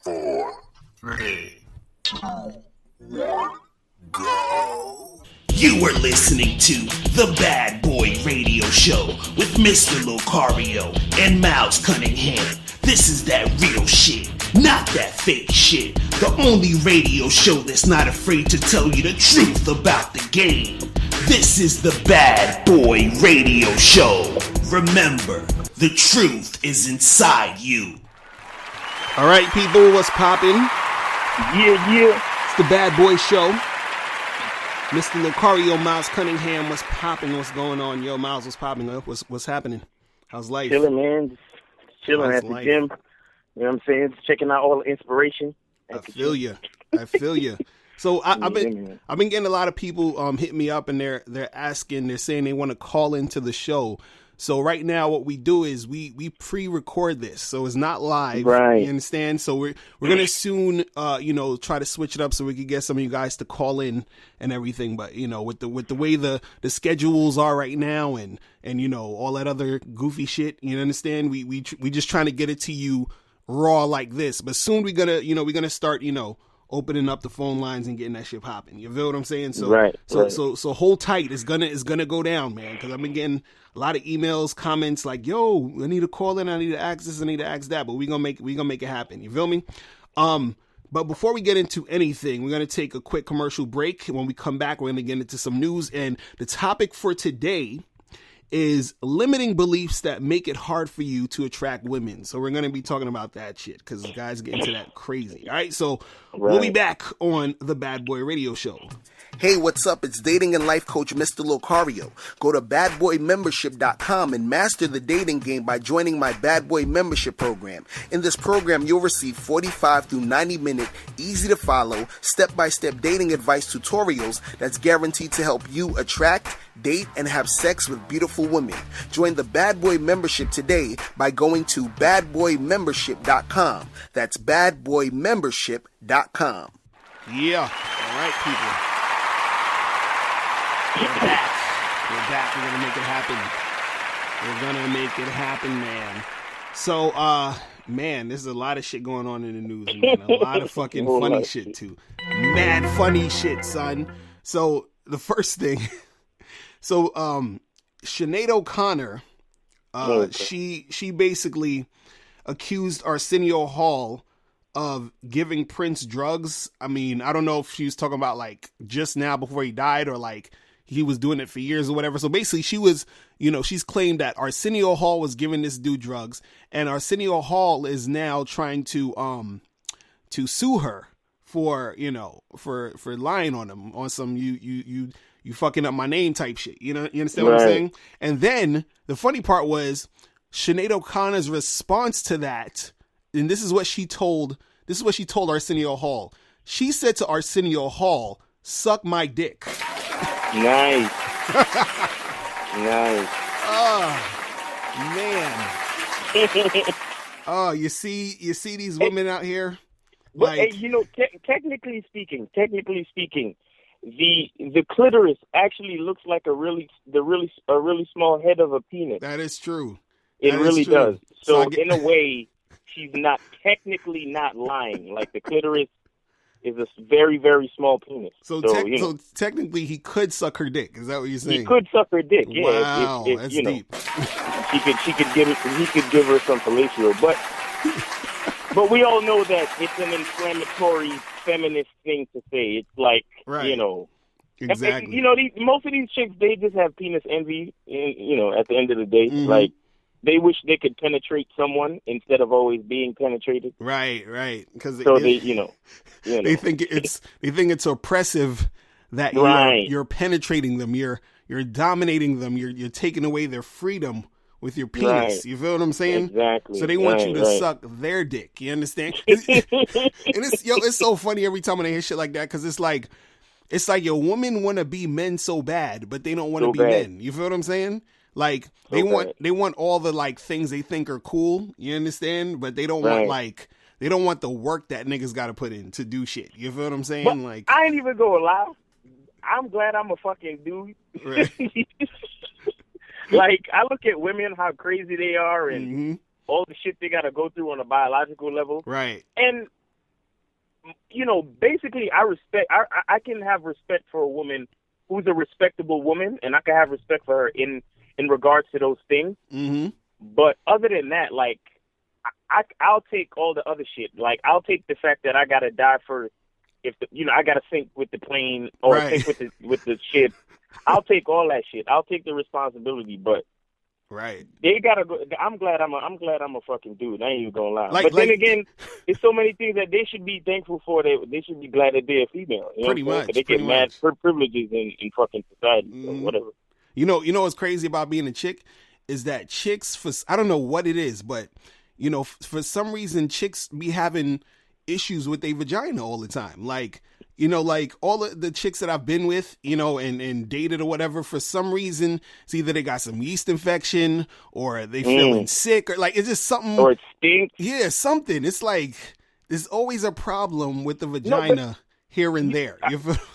4, 3, 2, 1, go. You are listening to The Bad Boy Radio Show with Mr. Locario and Miles Cunningham. This is that real shit, not that fake shit. The only radio show that's not afraid to tell you the truth about the game. This is The Bad Boy Radio Show. Remember, the truth is inside you. All right, people, what's poppin'? Yeah. It's The Bad Boy Show. Mr. Locario, Miles Cunningham, what's poppin'? What's going on? Yo, Miles, what's poppin'? What's happening? How's life? Chilling, man. Just chilling at the gym. You know what I'm saying? Just checking out all the inspiration. I feel you. So I've been getting a lot of people hitting me up, and they're saying they want to call into the show. So right now, what we do is we pre-record this, so it's not live. Right. You understand? So we're gonna soon, try to switch it up so we can get some of you guys to call in and everything. But with the way the schedules are right now, and all that other goofy shit, you understand? We just trying to get it to you raw like this. But soon we're gonna start opening up the phone lines and getting that shit popping. You feel what I'm saying? So right. So hold tight. It's gonna go down, man. Because I've been getting a lot of emails, comments like, "Yo, I need to call in. I need to ask this. I need to ask that." But we gonna make it happen. You feel me? But before we get into anything, we're gonna take a quick commercial break. When we come back, we're gonna get into some news. And the topic for today is limiting beliefs that make it hard for you to attract women. So we're going to be talking about that shit because guys get into that crazy. All right, so We'll be back on the Bad Boy Radio Show. Hey, what's up? It's dating and life coach Mr. Locario. Go to badboymembership.com and master the dating game by joining my Bad Boy membership program. In this program, you'll receive 45 through 90-minute, easy-to-follow, step-by-step dating advice tutorials that's guaranteed to help you attract, date, and have sex with beautiful women. Join the Bad Boy membership today by going to badboymembership.com. That's badboymembership.com. Yeah. All right, people. We're back. We're going to make it happen. We're going to make it happen, man. So, man, there's a lot of shit going on in the news, man. A lot of fucking funny shit, too. Mad funny shit, son. So, the first thing... So, Sinead O'Connor, she basically accused Arsenio Hall of giving Prince drugs. I mean, I don't know if she was talking about like just now before he died or like he was doing it for years or whatever. So basically she was, she's claimed that Arsenio Hall was giving this dude drugs, and Arsenio Hall is now trying to sue her for, for lying on him on some, you fucking up my name type shit. You understand what I'm saying? And then the funny part was Sinead O'Connor's response to that. And this is what she told Arsenio Hall. She said to Arsenio Hall, "Suck my dick." Nice. Nice. Oh, man. Oh, you see these women out here? But technically speaking, the clitoris actually looks like a really small head of a penis. That is true. It really does. So in a way, she's not technically not lying. Like the clitoris is a very, very small penis. So technically, he could suck her dick. Is that what you're saying? He could suck her dick. Yeah. Wow, that's deep. He could give her some fellatio, but we all know that it's an inflammatory feminist thing to say. It's like, exactly. Most of these chicks, they just have penis envy. At the end of the day, like they wish they could penetrate someone instead of always being penetrated. Right. Because they think it's oppressive that you're penetrating them, you're dominating them, you're taking away their freedom with your penis. Right. You feel what I'm saying? Exactly. So they want you to suck their dick. You understand? It's so funny every time when I hear shit like that, because it's like your women want to be men so bad, but they don't want to be men. You feel what I'm saying? Like they want all the like things they think are cool. You understand? But they don't want they don't want the work that niggas got to put in to do shit. You feel what I'm saying? But like I ain't even gonna lie. I'm glad I'm a fucking dude. Right. Like, I look at women, how crazy they are, and all the shit they got to go through on a biological level. Right. And basically, I can have respect for a woman who's a respectable woman, and I can have respect for her in regards to those things. Mm-hmm. But other than that, like, I'll take all the other shit. Like, I'll take the fact that I gotta die first if I gotta sink with the plane or Right. sink with the ship. I'll take all that shit. I'll take the responsibility, but. Right. They gotta go. I'm glad I'm a fucking dude. I ain't even gonna lie. Like- but then like- again, there's so many things that they should be thankful for. They should be glad that they're a female. You know Pretty what I'm saying? much, 'Cause they pretty get mad much. privileges in fucking society. So whatever. You know what's crazy about being a chick is that chicks, I don't know what it is, but for some reason chicks be having issues with their vagina all the time. Like, like all of the chicks that I've been with, and dated or whatever, for some reason, it's either they got some yeast infection or they feeling sick or like, it's just something. Or it stinks. Yeah, something. It's like, there's always a problem with the vagina here and there.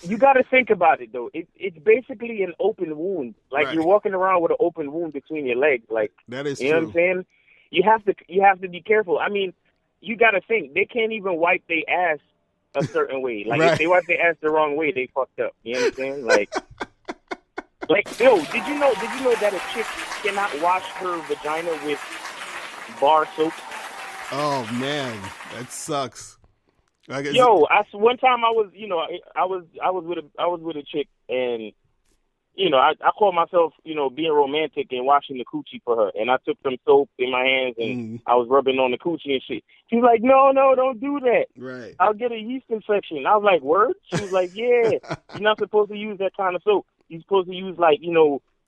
You got to think about it though. It's basically an open wound. Like, Right. you're walking around with an open wound between your legs. Like, That is you know true. what I'm saying? You have to be careful. I mean, you got to think they can't even wipe their ass a certain way. Like, Right. if they wipe their ass the wrong way, they fucked up. You know what I'm saying? Like, yo, did you know that a chick cannot wash her vagina with bar soap? Oh man, that sucks. Like, Yo, one time I was with a chick, and I called myself being romantic and washing the coochie for her, and I took some soap in my hands and I was rubbing on the coochie and shit. She was like, no, don't do that. Right. I'll get a yeast infection. I was like, word? She was like, yeah, you're not supposed to use that kind of soap. You're supposed to use like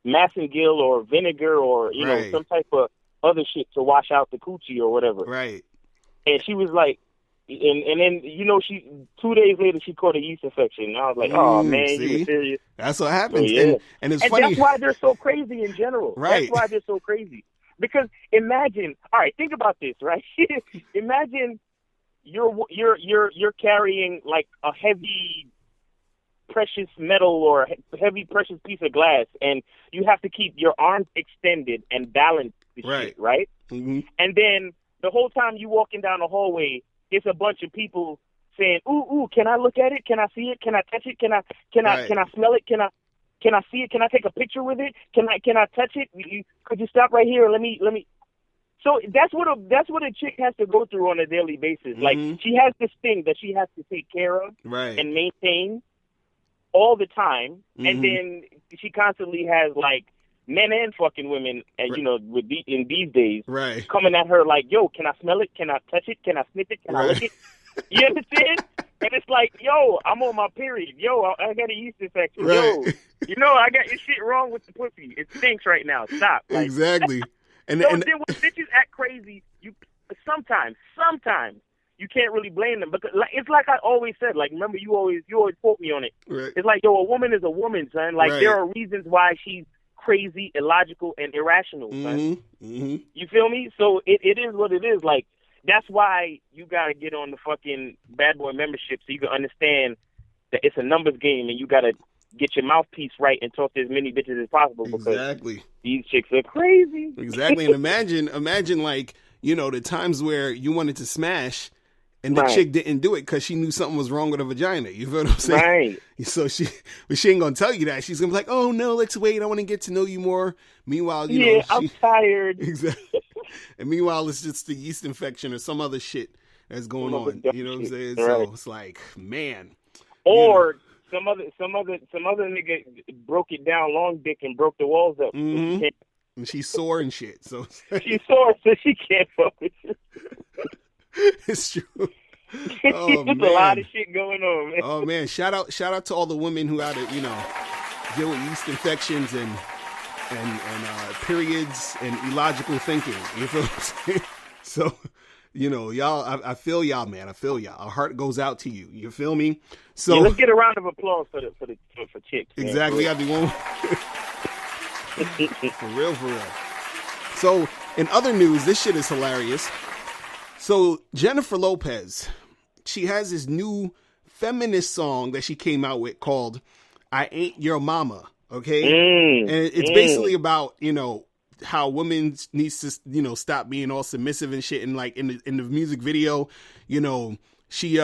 Massengill or vinegar or Right. some type of other shit to wash out the coochie or whatever. Right. And she was like, and then she 2 days later she caught a yeast infection. And I was like, oh man, see? you were serious. That's what happens. So, yeah. And it's And funny. that's why they're so crazy in general. Right. That's why they're so crazy. Because imagine, all right, think about this, right? Imagine you're carrying like a heavy precious metal or heavy precious piece of glass, and you have to keep your arms extended and balance the shit, right? Mhm. And then the whole time you walking down the hallway, it's a bunch of people saying, "Ooh, can I look at it? Can I see it? Can I touch it? Can I smell it? Can I see it? Can I take a picture with it? Can I touch it? Could you stop right here? Let me." So that's what a chick has to go through on a daily basis. Mhm. Like, she has this thing that she has to take care of Right. and maintain all the time, Mhm. and then she constantly has like men and fucking women, and in these days, Right. coming at her like, yo, can I smell it? Can I touch it? Can I sniff it? Can I lick it? You understand? And it's like, yo, I'm on my period. Yo, I got a yeast infection. Right. Yo, I got this shit wrong with the pussy. It stinks right now. Stop. Like, Exactly. And so then when bitches act crazy, you sometimes you can't really blame them, because it's like I always said. Like, remember, you always quote me on it. Right. It's like, yo, a woman is a woman, son. Like, Right. there are reasons why she's crazy, illogical, and irrational, son. Mm-hmm. Mm-hmm. You feel me? So it is what it is. Like, that's why you gotta get on the fucking Bad Boy membership so you can understand that it's a numbers game, and you gotta get your mouthpiece right and talk to as many bitches as possible, because Exactly. these chicks are crazy. Exactly. And imagine like, the times where you wanted to smash and the Right. chick didn't do it because she knew something was wrong with her vagina. You feel what I'm saying? Right. So she ain't gonna tell you that. She's gonna be like, oh no, let's wait. I want to get to know you more. Meanwhile, I'm tired. Exactly. And meanwhile, it's just the yeast infection or some other shit that's going on. You know what I'm saying? Right. So it's like, man. Or some other nigga broke it down long dick and broke the walls up. Mhm. And she's sore and shit. So She's sore, so she can't fuck with you. it's true. There's Oh, a man. lot of shit going on, man. Oh man, shout out to all the women who had to, deal with yeast infections and periods and illogical thinking. You feel what I'm saying? So, y'all, I feel y'all, man. I feel y'all. Our heart goes out to you. You feel me? So Yeah, let's get a round of applause for chicks. Man. exactly, gotta be one. For real. So, in other news, this shit is hilarious. So, Jennifer Lopez, she has this new feminist song that she came out with called I Ain't Your Mama, okay? And it's basically about, how women needs to, stop being all submissive and shit. And like in the music video, she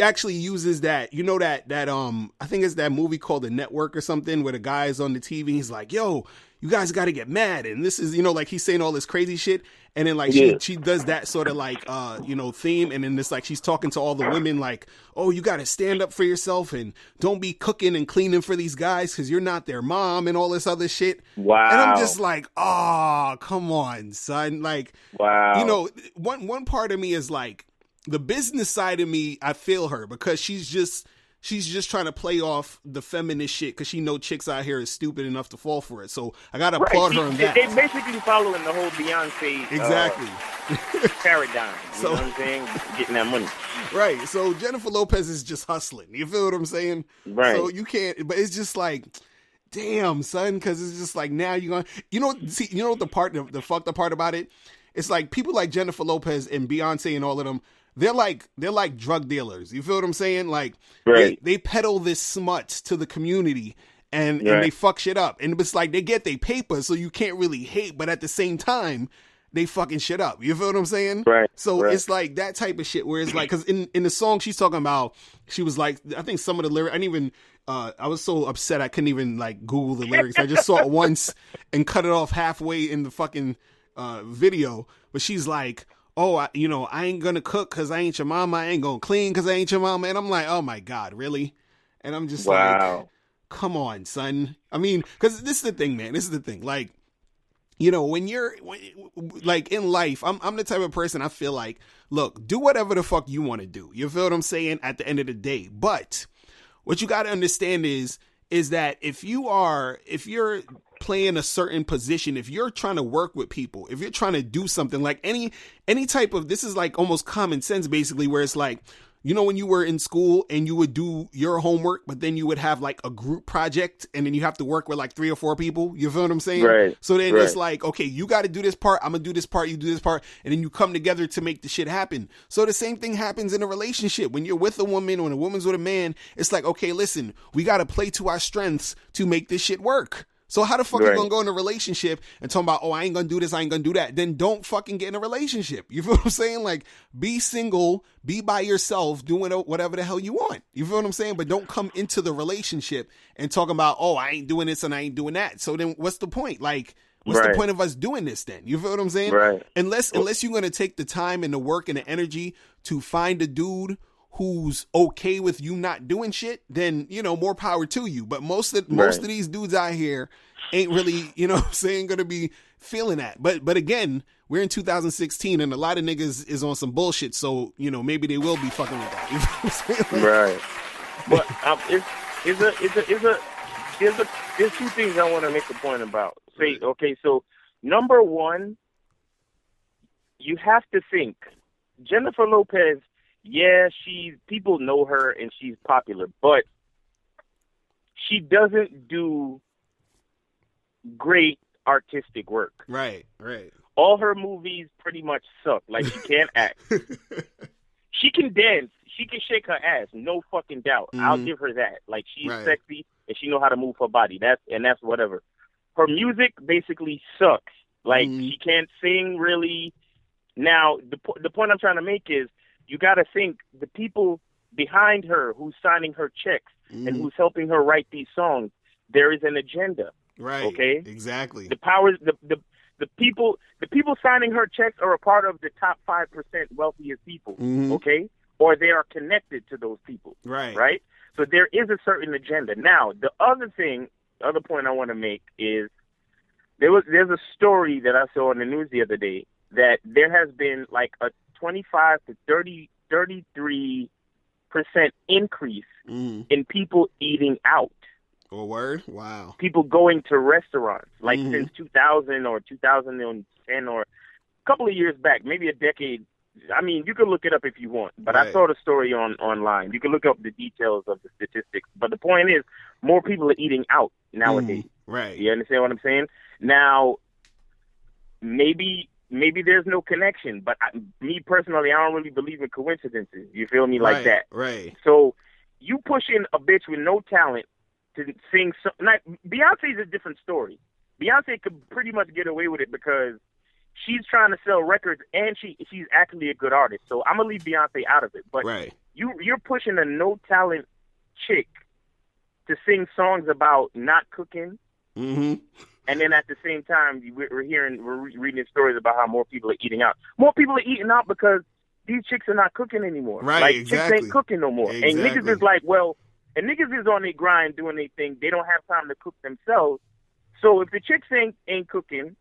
actually uses that, you know, that I think it's that movie called The Network or something, where the guy's on the TV, he's like, yo, you guys got to get mad, and this is, you know, like he's saying all this crazy shit, and then like she does that sort of like you know, theme, and then it's like she's talking to all the women like, oh, you got to stand up for yourself and don't be cooking and cleaning for these guys because you're not their mom and all this other shit. Wow. And I'm just like, oh, come on, son. Like, wow. You know, one part of me is like, the business side of me, I feel her, because she's just trying to play off the feminist shit because she know chicks out here is stupid enough to fall for it. So I gotta applaud her on that. They basically following the whole Beyonce exactly paradigm. You know what I'm saying? Getting that money. Right. So Jennifer Lopez is just hustling. You feel what I'm saying? Right. So you can't. But it's just like, damn, son, because it's just like, now you're gonna, you know what the fucked up part about it? It's like people like Jennifer Lopez and Beyonce and all of them. They're like drug dealers. You feel what I'm saying? Like, right. they peddle this smut to the community and they fuck shit up. And it's like they get their paper, so you can't really hate, but at the same time, they fucking shit up. You feel what I'm saying? Right. So it's like that type of shit where it's like, because in the song she's talking about, she was like, I think some of the lyrics, I didn't even, I was so upset I couldn't even like Google the lyrics. I just saw it once and cut it off halfway in the fucking video. But she's like, oh, I ain't gonna cook because I ain't your mama. I ain't gonna clean because I ain't your mama. And I'm like, oh my God, really? And I'm just like, come on, son. I mean, because this is the thing, man. This is the thing. Like, you know, when like in life, I'm the type of person I feel like, look, do whatever the fuck you want to do. You feel what I'm saying? At the end of the day. But what you got to understand is that if you're playing a certain position, if you're trying to work with people, if you're trying to do something, like any type of, this is like almost common sense basically, where it's like, you know, when you were in school and you would do your homework, but then you would have like a group project and then you have to work with like 3 or 4 people. You feel what I'm saying? Right. So then it's like, okay, you got to do this part. I'm going to do this part. You do this part. And then you come together to make the shit happen. So the same thing happens in a relationship. When you're with a woman or when a woman's with a man, it's like, okay, listen, we got to play to our strengths to make this shit work. So how the fuck you gonna go in a relationship and talk about, oh, I ain't gonna do this, I ain't gonna do that? Then don't fucking get in a relationship. You feel what I'm saying? Like, be single, be by yourself, doing whatever the hell you want. You feel what I'm saying? But don't come into the relationship and talk about, oh, I ain't doing this and I ain't doing that. So then what's the point? Like, what's the point of us doing this then? You feel what I'm saying? Right. Unless you're gonna take the time and the work and the energy to find a dude who's okay with you not doing shit, then, you know, more power to you. But most of these dudes out here ain't really, you know what I'm saying, gonna be feeling that. But again, we're in 2016 and a lot of niggas is on some bullshit, so, you know, maybe they will be fucking with that. You know what I'm saying? Right. But there's 2 things I want to make a point about. Say, okay, so number one, you have to think Jennifer Lopez, yeah, people know her and she's popular, but she doesn't do great artistic work. Right. All her movies pretty much suck. Like, she can't act. She can dance. She can shake her ass. No fucking doubt. Mm-hmm. I'll give her that. Like, she's sexy and she know how to move her body. That's whatever. Her music basically sucks. Like, she can't sing really. Now, the point I'm trying to make is, you got to think the people behind her who's signing her checks and who's helping her write these songs, there is an agenda. Right. Okay. Exactly. The powers, the people signing her checks are a part of the top 5% wealthiest people. Mm-hmm. Okay. Or they are connected to those people. Right. Right. So there is a certain agenda. Now, the other point I want to make is there's a story that I saw in the news the other day that there has been like a 25 to 33% increase in people eating out. Oh, word? Wow. People going to restaurants, like since 2000 or 2010 or a couple of years back, maybe a decade. I mean, you can look it up if you want, but I saw the story online. You can look up the details of the statistics. But the point is, more people are eating out nowadays. Right. You understand what I'm saying? Now, maybe there's no connection, but me personally, I don't really believe in coincidences. You feel me? Like that. Right. So you push in a bitch with no talent to sing. Beyonce's a different story. Beyonce could pretty much get away with it because she's trying to sell records, and she's actually a good artist. So I'm gonna leave Beyonce out of it. But you're pushing a no talent chick to sing songs about not cooking, and then at the same time we're reading stories about how more people are eating out. More people are eating out because these chicks are not cooking anymore. Right, like exactly. chicks ain't cooking no more, and niggas is like, well, and niggas is on their grind doing their thing. They don't have time to cook themselves. So if the chicks ain't cooking,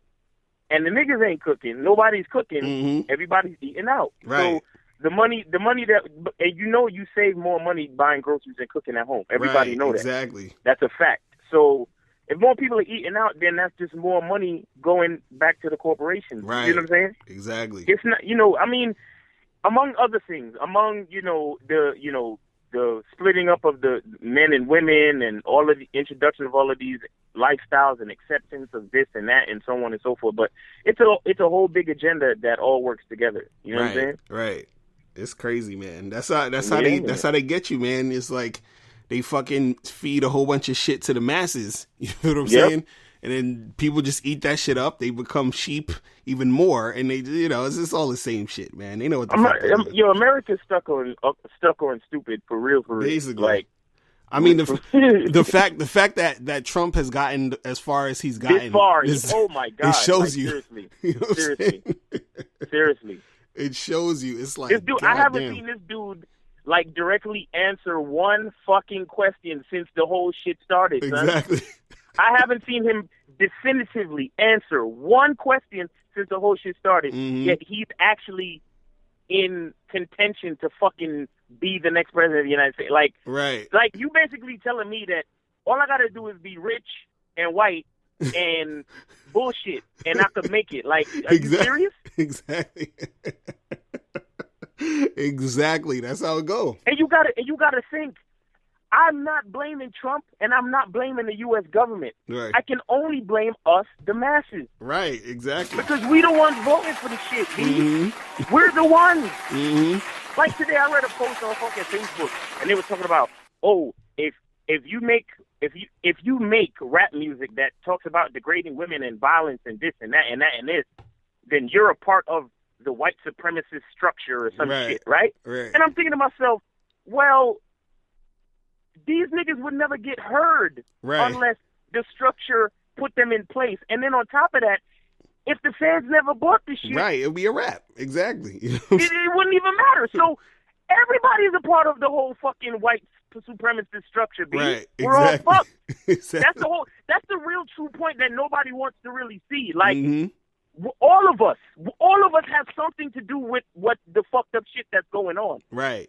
and the niggas ain't cooking, nobody's cooking. Everybody's eating out. Right. So the money that, and you save more money buying groceries than cooking at home. Everybody know that. Exactly. That's a fact. So if more people are eating out, then that's just more money going back to the corporations. Right. You know what I'm saying? Exactly. It's not, I mean, among other things, the splitting up of the men and women and all of the introduction of all of these lifestyles and acceptance of this and that and so on and so forth. But it's a whole big agenda that all works together. You know what I'm saying? Right. It's crazy, man. That's how they get you, man. It's like they fucking feed a whole bunch of shit to the masses. You know what I'm saying? And then people just eat that shit up. They become sheep even more, and they, it's just all the same shit, man. They know what the fuck they're doing. America's stuck on stupid for real. Basically, like, I mean, the fact that Trump has gotten as far as he's gotten this far, oh my god, it shows like, you. Seriously, it shows you. It's like this dude. I haven't seen this dude like directly answer one fucking question since the whole shit started. Exactly. Son. I haven't seen him definitively answer one question since the whole shit started. Yet he's actually in contention to fucking be the next president of the United States. Like, like you basically telling me that all I gotta do is be rich and white and bullshit, and I could make it. Like, are you serious? Exactly. Exactly. That's how it goes. And you gotta think. I'm not blaming Trump, and I'm not blaming the U.S. government. Right. I can only blame us, the masses. Right, exactly. Because we the ones voting for the shit, B. We're the ones. Like today, I read a post on fucking Facebook, and they were talking about, if you make rap music that talks about degrading women and violence and this and that and that and this, then you're a part of the white supremacist structure or some shit, right? And I'm thinking to myself, well, these niggas would never get heard unless the structure put them in place. And then on top of that, if the fans never bought the shit, it would be a rap. Exactly. it wouldn't even matter. So everybody's a part of the whole fucking white supremacist structure, B. Right. We're all fucked. Exactly. That's the real true point that nobody wants to really see. Like, all of us have something to do with what the fucked up shit that's going on. Right.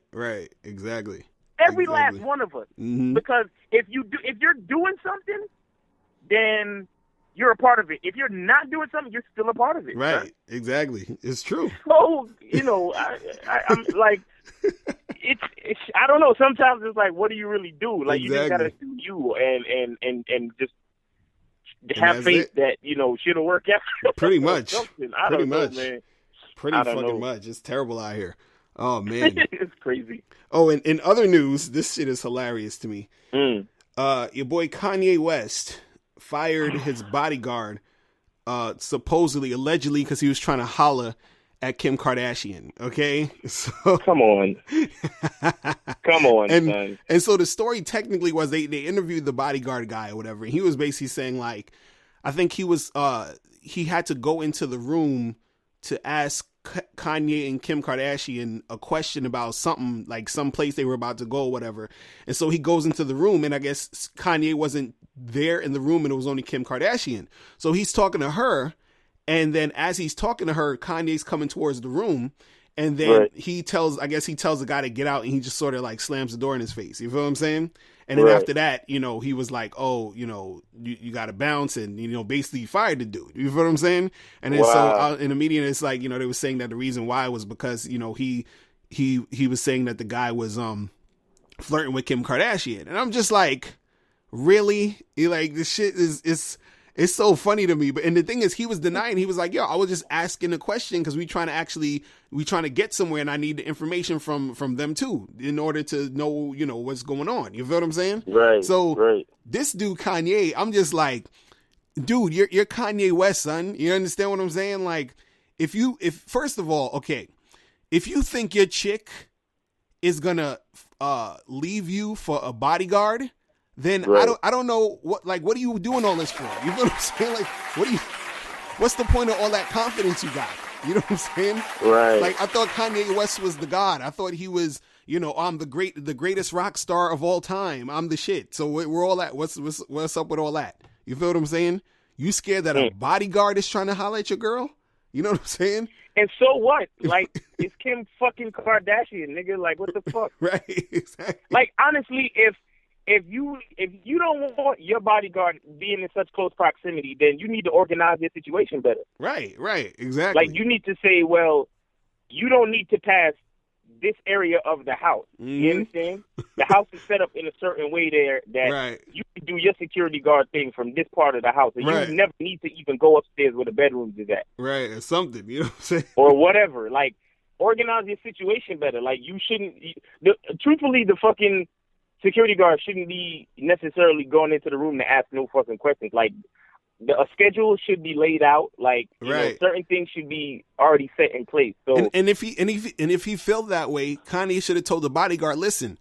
Exactly. Every last one of us. Because if you're doing something, then you're a part of it. If you're not doing something, you're still a part of it. Right. Right? Exactly. It's true. So, I'm like, it's I don't know. Sometimes it's like, what do you really do? Like, you just gotta do you and just have faith that, shit'll work out. Pretty much. I don't know, man. Pretty fucking much. It's terrible out here. Oh, man. It's crazy. Oh, and in other news, this shit is hilarious to me. Your boy Kanye West fired his bodyguard, supposedly, allegedly, because he was trying to holler at Kim Kardashian. Okay, so come on, son. And so the story technically was they interviewed the bodyguard guy or whatever, and he was basically saying, like, I think he had to go into the room to ask Kanye and Kim Kardashian a question about something, like some place they were about to go or whatever. And so he goes into the room, and I guess Kanye wasn't there in the room, and it was only Kim Kardashian. So he's talking to her, and then as he's talking to her, Kanye's coming towards the room, and then he tells the guy to get out, and he just sort of like slams the door in his face. You feel what I'm saying? And then after that, he was like, oh, you got to bounce, and, basically fired the dude. You feel what I'm saying? And then so in the media, it's like, they were saying that the reason why was because, he was saying that the guy was flirting with Kim Kardashian. And I'm just like, really? Like, this shit it's so funny to me. And the thing is, he was denying. He was like, yo, I was just asking a question because we trying to get somewhere, and I need the information from them too in order to know, what's going on. You feel what I'm saying? Right. So this dude, Kanye, I'm just like, dude, you're Kanye West, son. You understand what I'm saying? Like, if first of all, okay, if you think your chick is gonna leave you for a bodyguard, then I don't know what are you doing all this for? You know what I'm saying? Like, what's the point of all that confidence you got? You know what I'm saying? Right. Like, I thought Kanye West was the god. I thought he was, I'm the greatest rock star of all time. I'm the shit. So we're all at, what's up with all that? You feel what I'm saying? You scared that a bodyguard is trying to holler at your girl? You know what I'm saying? And so what? Like, it's Kim fucking Kardashian, nigga. Like, what the fuck? Right, exactly. Like, honestly, if you don't want your bodyguard being in such close proximity, then you need to organize your situation better. Right, exactly. Like, you need to say, well, you don't need to pass this area of the house. You understand? The house is set up in a certain way there that you can do your security guard thing from this part of the house. And you never need to even go upstairs where the bedrooms is at. Right, or something, you know what I'm saying? Or whatever. Like, organize your situation better. Like, you shouldn't... truthfully, the fucking security guard shouldn't be necessarily going into the room to ask no fucking questions. Like, a schedule should be laid out. Like, you know, certain things should be already set in place. So, and if he felt that way, Kanye should have told the bodyguard, "Listen,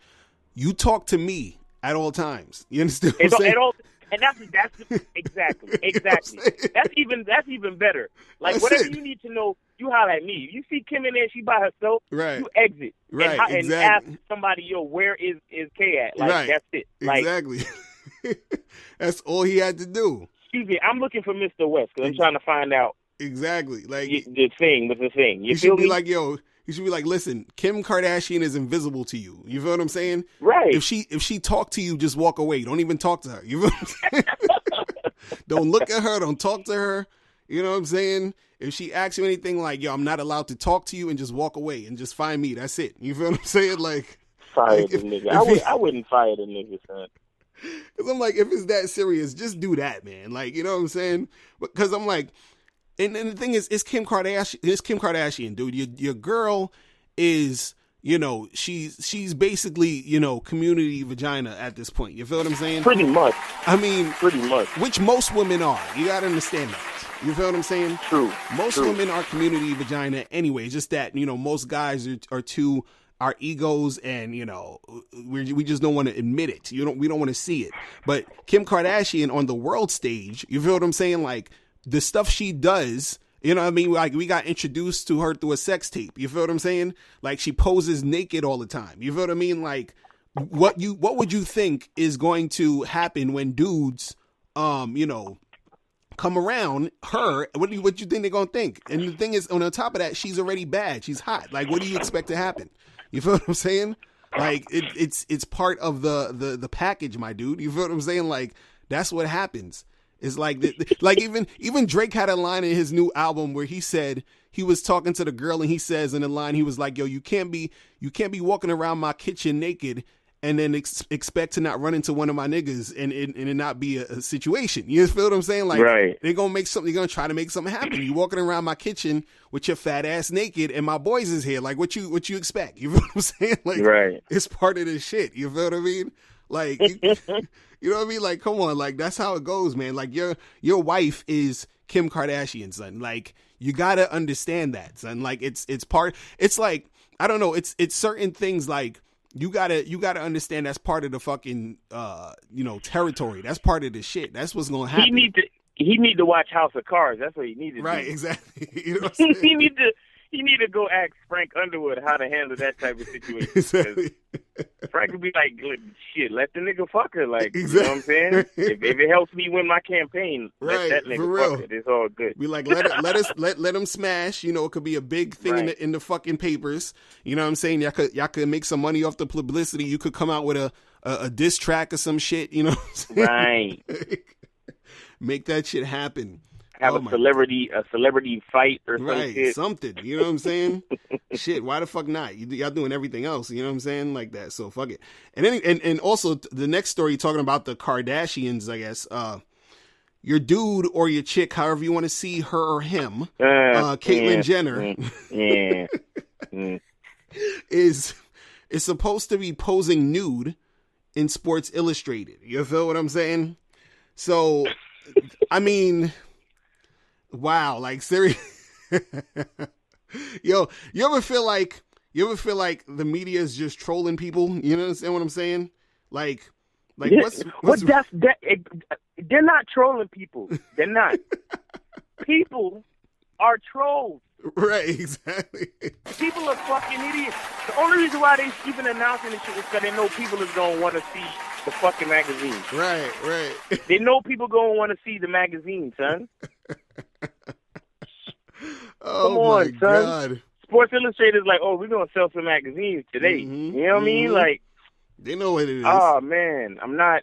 you talk to me at all times." You understand what I'm saying? And that's exactly. That's even better. Like, That's whatever it. you need to know, you holler at me. You see Kim in there, she by herself. Right. You exit. Right. And Exactly. ask somebody, yo, where is K at? Like, that's it. Like, exactly. That's all he had to do. Excuse me, I'm looking for Mr. West because I'm trying to find out exactly like the thing with the thing. You should be like, yo. You should be like, listen, Kim Kardashian is invisible to you. You feel what I'm saying? Right. If she talked to you, just walk away. Don't even talk to her. You feel what I'm saying? Don't look at her. Don't talk to her. You know what I'm saying? If she asks you anything like, yo, I'm not allowed to talk to you, and just walk away and just find me. That's it. You feel what I'm saying? Like, fire the nigga. I wouldn't fire the nigga, son. Because I'm like, if it's that serious, just do that, man. Like, you know what I'm saying? Because I'm like, and the thing is, it's Kim Kardashian. It's Kim Kardashian, dude. Your girl is, she's basically, community vagina at this point. You feel what I'm saying? Pretty much. I mean, pretty much. Which most women are. You gotta understand that. You feel what I'm saying? True. Most women are community vagina anyway. Just that, most guys are too. Our egos and we just don't want to admit it. We don't want to see it. But Kim Kardashian on the world stage, you feel what I'm saying? Like the stuff she does, you know what I mean? Like we got introduced to her through a sex tape. You feel what I'm saying? Like she poses naked all the time. You feel what I mean? Like what would you think is going to happen when dudes, come around her? What do you think they're gonna think? And the thing is, on top of that, she's already bad. She's hot. Like, what do you expect to happen? You feel what I'm saying? Like it's part of the package, my dude. You feel what I'm saying? Like that's what happens. It's like even Drake had a line in his new album where he said he was talking to the girl and he says in the line he was like, "Yo, you can't be walking around my kitchen naked and then expect to not run into one of my niggas and it not be a situation." You feel what I'm saying? Like, they're gonna try to make something happen. You walking around my kitchen with your fat ass naked and my boys is here. Like, what you expect? You feel what I'm saying? Like, it's part of this shit. You feel what I mean? Like, you know what I mean? Like, come on. Like, that's how it goes, man. Like, your wife is Kim Kardashian, son. Like, you gotta understand that, son. Like, it's like, I don't know. It's certain things like, You gotta understand that's part of the fucking territory. That's part of the shit. That's what's gonna happen. He need to watch House of Cards. That's what he needed to right, do. Exactly. You know what I'm saying? he need to go ask Frank Underwood how to handle that type of situation. Exactly. Frank would be like, shit, let the nigga fuck her. Like, exactly. You know what I'm saying? If it helps me win my campaign, let that nigga fuck it. It's all good. Be like, let him smash. It could be a big thing in the fucking papers. You know what I'm saying? Y'all could make some money off the publicity. You could come out with a diss track or some shit. You know what I'm saying? Right. Make that shit happen. Have a celebrity fight or some shit. Something. You know what I'm saying? Shit, why the fuck not? Y'all doing everything else, you know what I'm saying? Like that. So fuck it. And then and also the next story talking about the Kardashians, I guess. Your dude or your chick, however you want to see her or him, Caitlyn Jenner is supposed to be posing nude in Sports Illustrated. You feel what I'm saying? So I mean, wow, like seriously, Yo, you ever feel like the media is just trolling people? You understand what I'm saying? Like yeah. what's They're not trolling people. They're not. People are trolls. Right, exactly. People are fucking idiots. The only reason why they even announcing this shit is because they know people is gonna want to see the fucking magazine. Right. They know people gonna want to see the magazine, son. Oh, come on, my son. God. Sports Illustrated's like, oh, we're gonna sell some magazines today. Mm-hmm. You know what I mean? Like, they know what it is. oh man, I'm not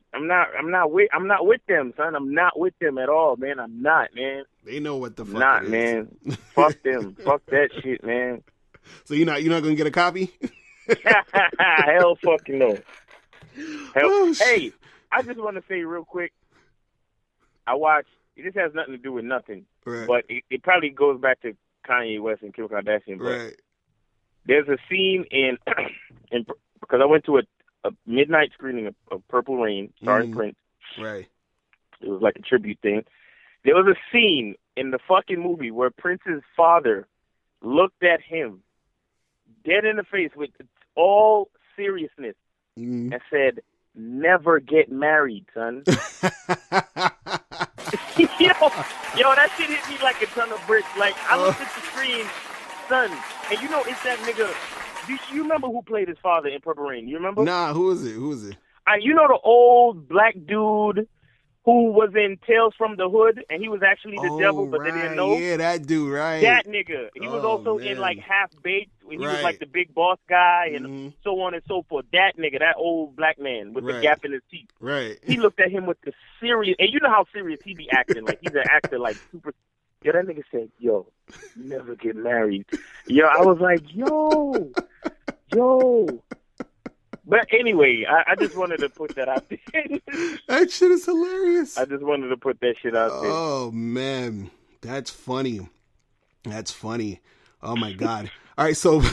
with them, son. I'm not with them at all, man. I'm not, man. They know what the fuck not, it is. Man. Fuck them. Fuck that shit, man. So you're not gonna get a copy? Hell fucking no. Oh, hey, I just want to say real quick. I watched. This has nothing to do with nothing, right. but it probably goes back to Kanye West and Kim Kardashian. But right. There's a scene in because I went to a midnight screening of Purple Rain starring Prince. Right. It was like a tribute thing. There was a scene in the fucking movie where Prince's father looked at him dead in the face with all seriousness and said, "Never get married, son." yo, that shit hit me like a ton of bricks. Like, I looked at the screen, son, and you know it's that nigga. Do you remember who played his father in Purple Rain? You remember? Nah, who is it? You know the old black dude who was in Tales from the Hood, and he was actually the devil, but they didn't know? Yeah, that dude, right. That nigga. He was also in, like, Half-Baked. He was, like, the big boss guy, and so on and so forth. That nigga, that old black man with the gap in his teeth. Right. He looked at him with the serious, and you know how serious he be acting. Like, he's an actor, like, super. Yo, that nigga said, yo, never get married. Yo, I was like, yo. But anyway, I just wanted to put that out there. That shit is hilarious. I just wanted to put that shit out there. Oh, man. That's funny. Oh, my God. All right, so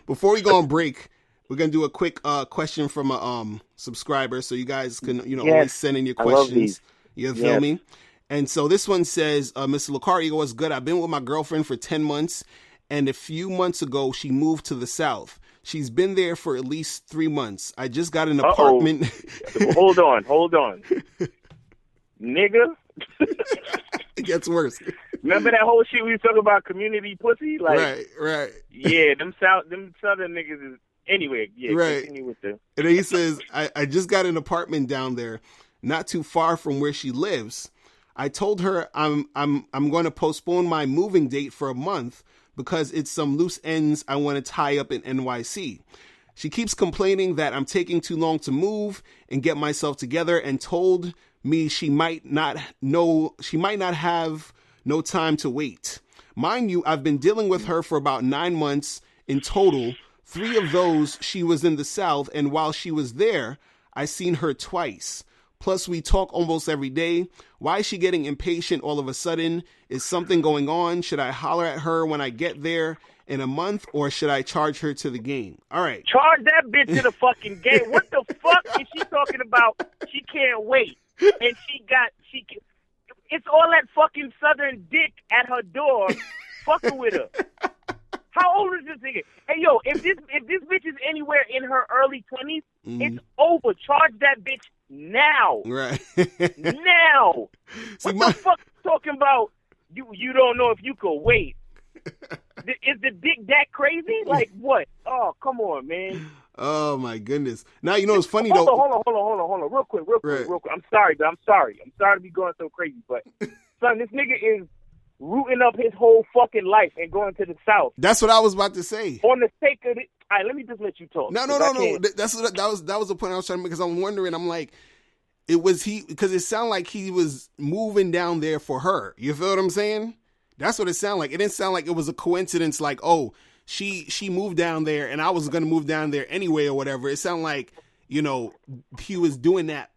before we go on break, we're going to do a quick question from a subscriber so you guys can, always send in your questions. You feel me? And so this one says, Mr. Lucario, what's good? I've been with my girlfriend for 10 months, and a few months ago, she moved to the South. She's been there for at least 3 months. I just got an apartment. Hold on. Nigga. It gets worse. Remember that whole shit we was talking about community pussy? Like, right. Yeah, them southern niggas is... Anyway, yeah, right. Continue with them. And then he says, I just got an apartment down there, not too far from where she lives. I told her I'm going to postpone my moving date for a month because it's some loose ends I want to tie up in NYC. She keeps complaining that I'm taking too long to move and get myself together, and told me she might not have no time to wait. Mind you, I've been dealing with her for about 9 months in total. 3 of those she was in the South, and while she was there, I seen her twice. Plus, we talk almost every day. Why is she getting impatient all of a sudden? Is something going on? Should I holler at her when I get there in a month, or should I charge her to the game? All right. Charge that bitch to the fucking game. What the fuck is she talking about? She can't wait. And it's all that fucking southern dick at her door fucking with her. How old is this nigga? Hey, yo, if this bitch is anywhere in her early 20s, it's over. Charge that bitch now. Right. Now. See, what the fuck talking about? You don't know if you could wait. Is the dick that crazy? Like what? Oh, come on, man. Oh my goodness. Now you know it's funny Hold though. on. Real quick. I'm sorry to be going so crazy, but son, this nigga is rooting up his whole fucking life and going to the South. That's what I was about to say. On the sake of it. All right, let me just let you talk. No. That was the point I was trying to make, because I'm wondering. I'm like, because it sounded like he was moving down there for her. You feel what I'm saying? That's what it sounded like. It didn't sound like it was a coincidence. Like, oh, she moved down there and I was gonna move down there anyway or whatever. It sounded like, he was doing that,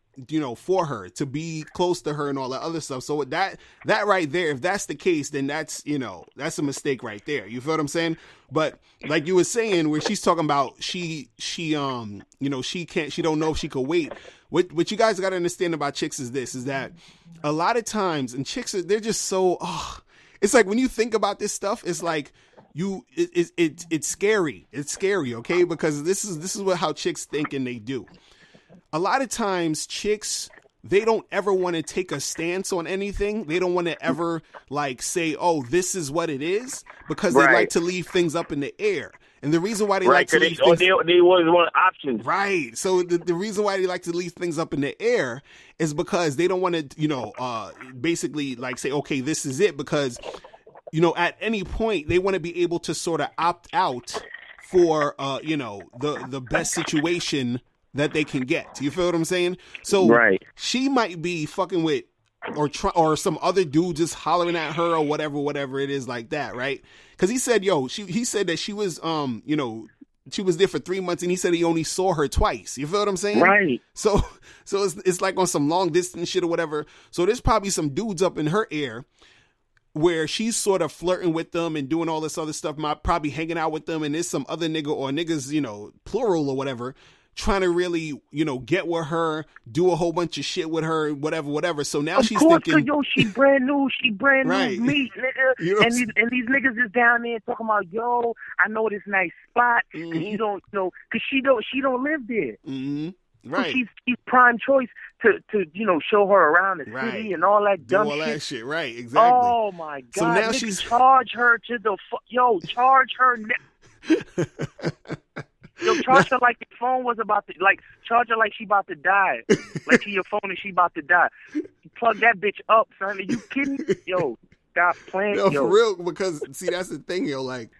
for her, to be close to her and all that other stuff. So that right there, if that's the case, then that's a mistake right there. You feel what I'm saying? But like you were saying, where she's talking about she don't know if she could wait. What you guys got to understand about chicks is that a lot of times, and chicks they're just so it's like when you think about this stuff, it's like it's scary. It's scary, okay? Because this is what how chicks think and they do. A lot of times chicks, they don't ever want to take a stance on anything. They don't want to ever like say, "Oh, this is what it is," because they like to leave things up in the air. And the reason why they like to leave things... they always want options. Right. So the reason why they like to leave things up in the air is because they don't want to, basically like say, okay, this is it. Because, at any point, they want to be able to sort of opt out for, the best situation that they can get. You feel what I'm saying? So she might be fucking with or some other dude just hollering at her or whatever it is like that, right? Because he said, he said that she was, she was there for 3 months and he said he only saw her twice. You feel what I'm saying? Right. So it's like on some long distance shit or whatever. So there's probably some dudes up in her ear where she's sort of flirting with them and doing all this other stuff, probably hanging out with them. And there's some other nigga or niggas, plural or whatever, trying to really, get with her, do a whole bunch of shit with her, whatever. So now she's thinking, she brand new right. meat, nigga. And these niggas is down there talking about, I know this nice spot, and you don't know, because she don't live there. Mm-hmm. Right. So she's prime choice to show her around the city and all that dumb shit. That shit, right? Exactly. Oh my god! So now she's charge her to the charge her. Charge her like your phone was about to, charge her like she about to die. Like your phone and she about to die. Plug that bitch up, son. Are you kidding? Stop playing. For real, because, see, that's the thing, like,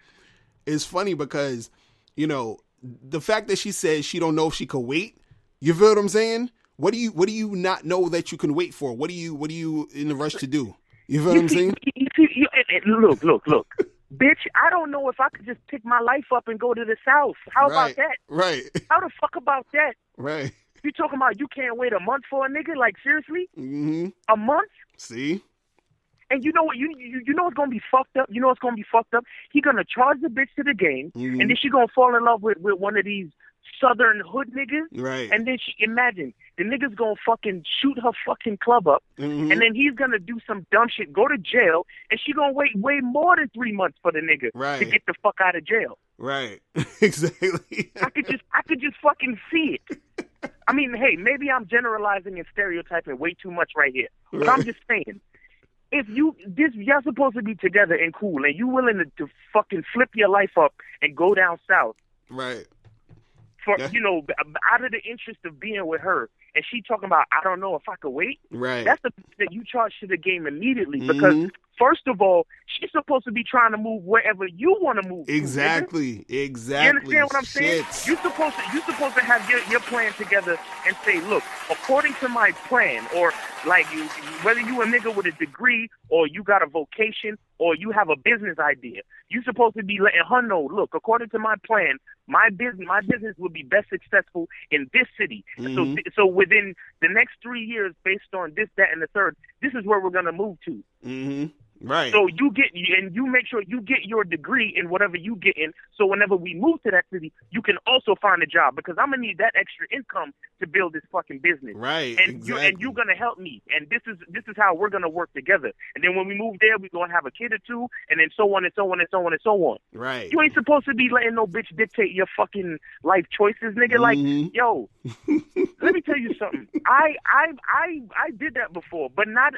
it's funny because, the fact that she says she don't know if she could wait, you feel what I'm saying? What do you not know that you can wait for? What are you in the rush to do? You feel what I'm saying? Look. Bitch, I don't know if I could just pick my life up and go to the South. How about that? Right. How the fuck about that? Right. You talking about you can't wait a month for a nigga? Like, seriously? Mm-hmm. A month? See? And you know what? You know what's gonna be fucked up? You know what's gonna be fucked up? He gonna charge the bitch to the game, and then she gonna fall in love with one of these Southern hood niggas. Right. And then imagine the nigga's gonna fucking shoot her fucking club up, and then he's gonna do some dumb shit, go to jail, and she gonna wait way more than 3 months for the nigga to get the fuck out of jail. Right. Exactly. I could just fucking see it. I mean, hey, maybe I'm generalizing and stereotyping way too much right here. But I'm just saying, if y'all supposed to be together and cool, and you willing to fucking flip your life up and go down south, right? For out of the interest of being with her, and she talking about, I don't know if I could wait. Right. That's that you charge to the game immediately because first of all, she's supposed to be trying to move wherever you want to move. Exactly. You understand what I'm saying? You're supposed to have your plan together and say, look, according to my plan, or like whether you a nigga with a degree or you got a vocation or you have a business idea, you're supposed to be letting her know, look, according to my plan, my business will be best successful in this city. So within the next 3 years, based on this, that, and the third, this is where we're gonna move to. Mm-hmm. Right. So you make sure you get your degree in whatever you get in. So whenever we move to that city, you can also find a job because I'm gonna need that extra income to build this fucking business. Right. And you're gonna help me. And this is how we're gonna work together. And then when we move there, we're gonna have a kid or two, and then so on and so on and so on and so on. Right. You ain't supposed to be letting no bitch dictate your fucking life choices, nigga. Like, yo, let me tell you something. I did that before, but not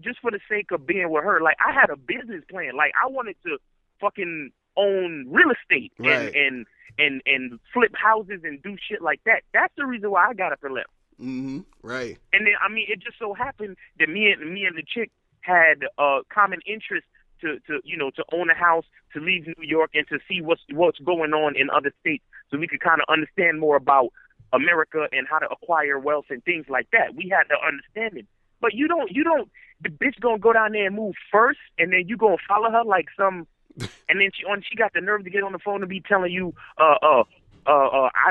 just for the sake of being with her. Like, I had a business plan. Like, I wanted to fucking own real estate and flip houses and do shit like that. That's the reason why I got up and left. Mm-hmm. Right. And then, I mean, it just so happened that me and the chick had a common interest to own a house, to leave New York, and to see what's going on in other states, so we could kind of understand more about America and how to acquire wealth and things like that. We had the understanding. But you don't. The bitch gonna go down there and move first, and then you gonna follow her like some. And then she got the nerve to get on the phone and be telling you, I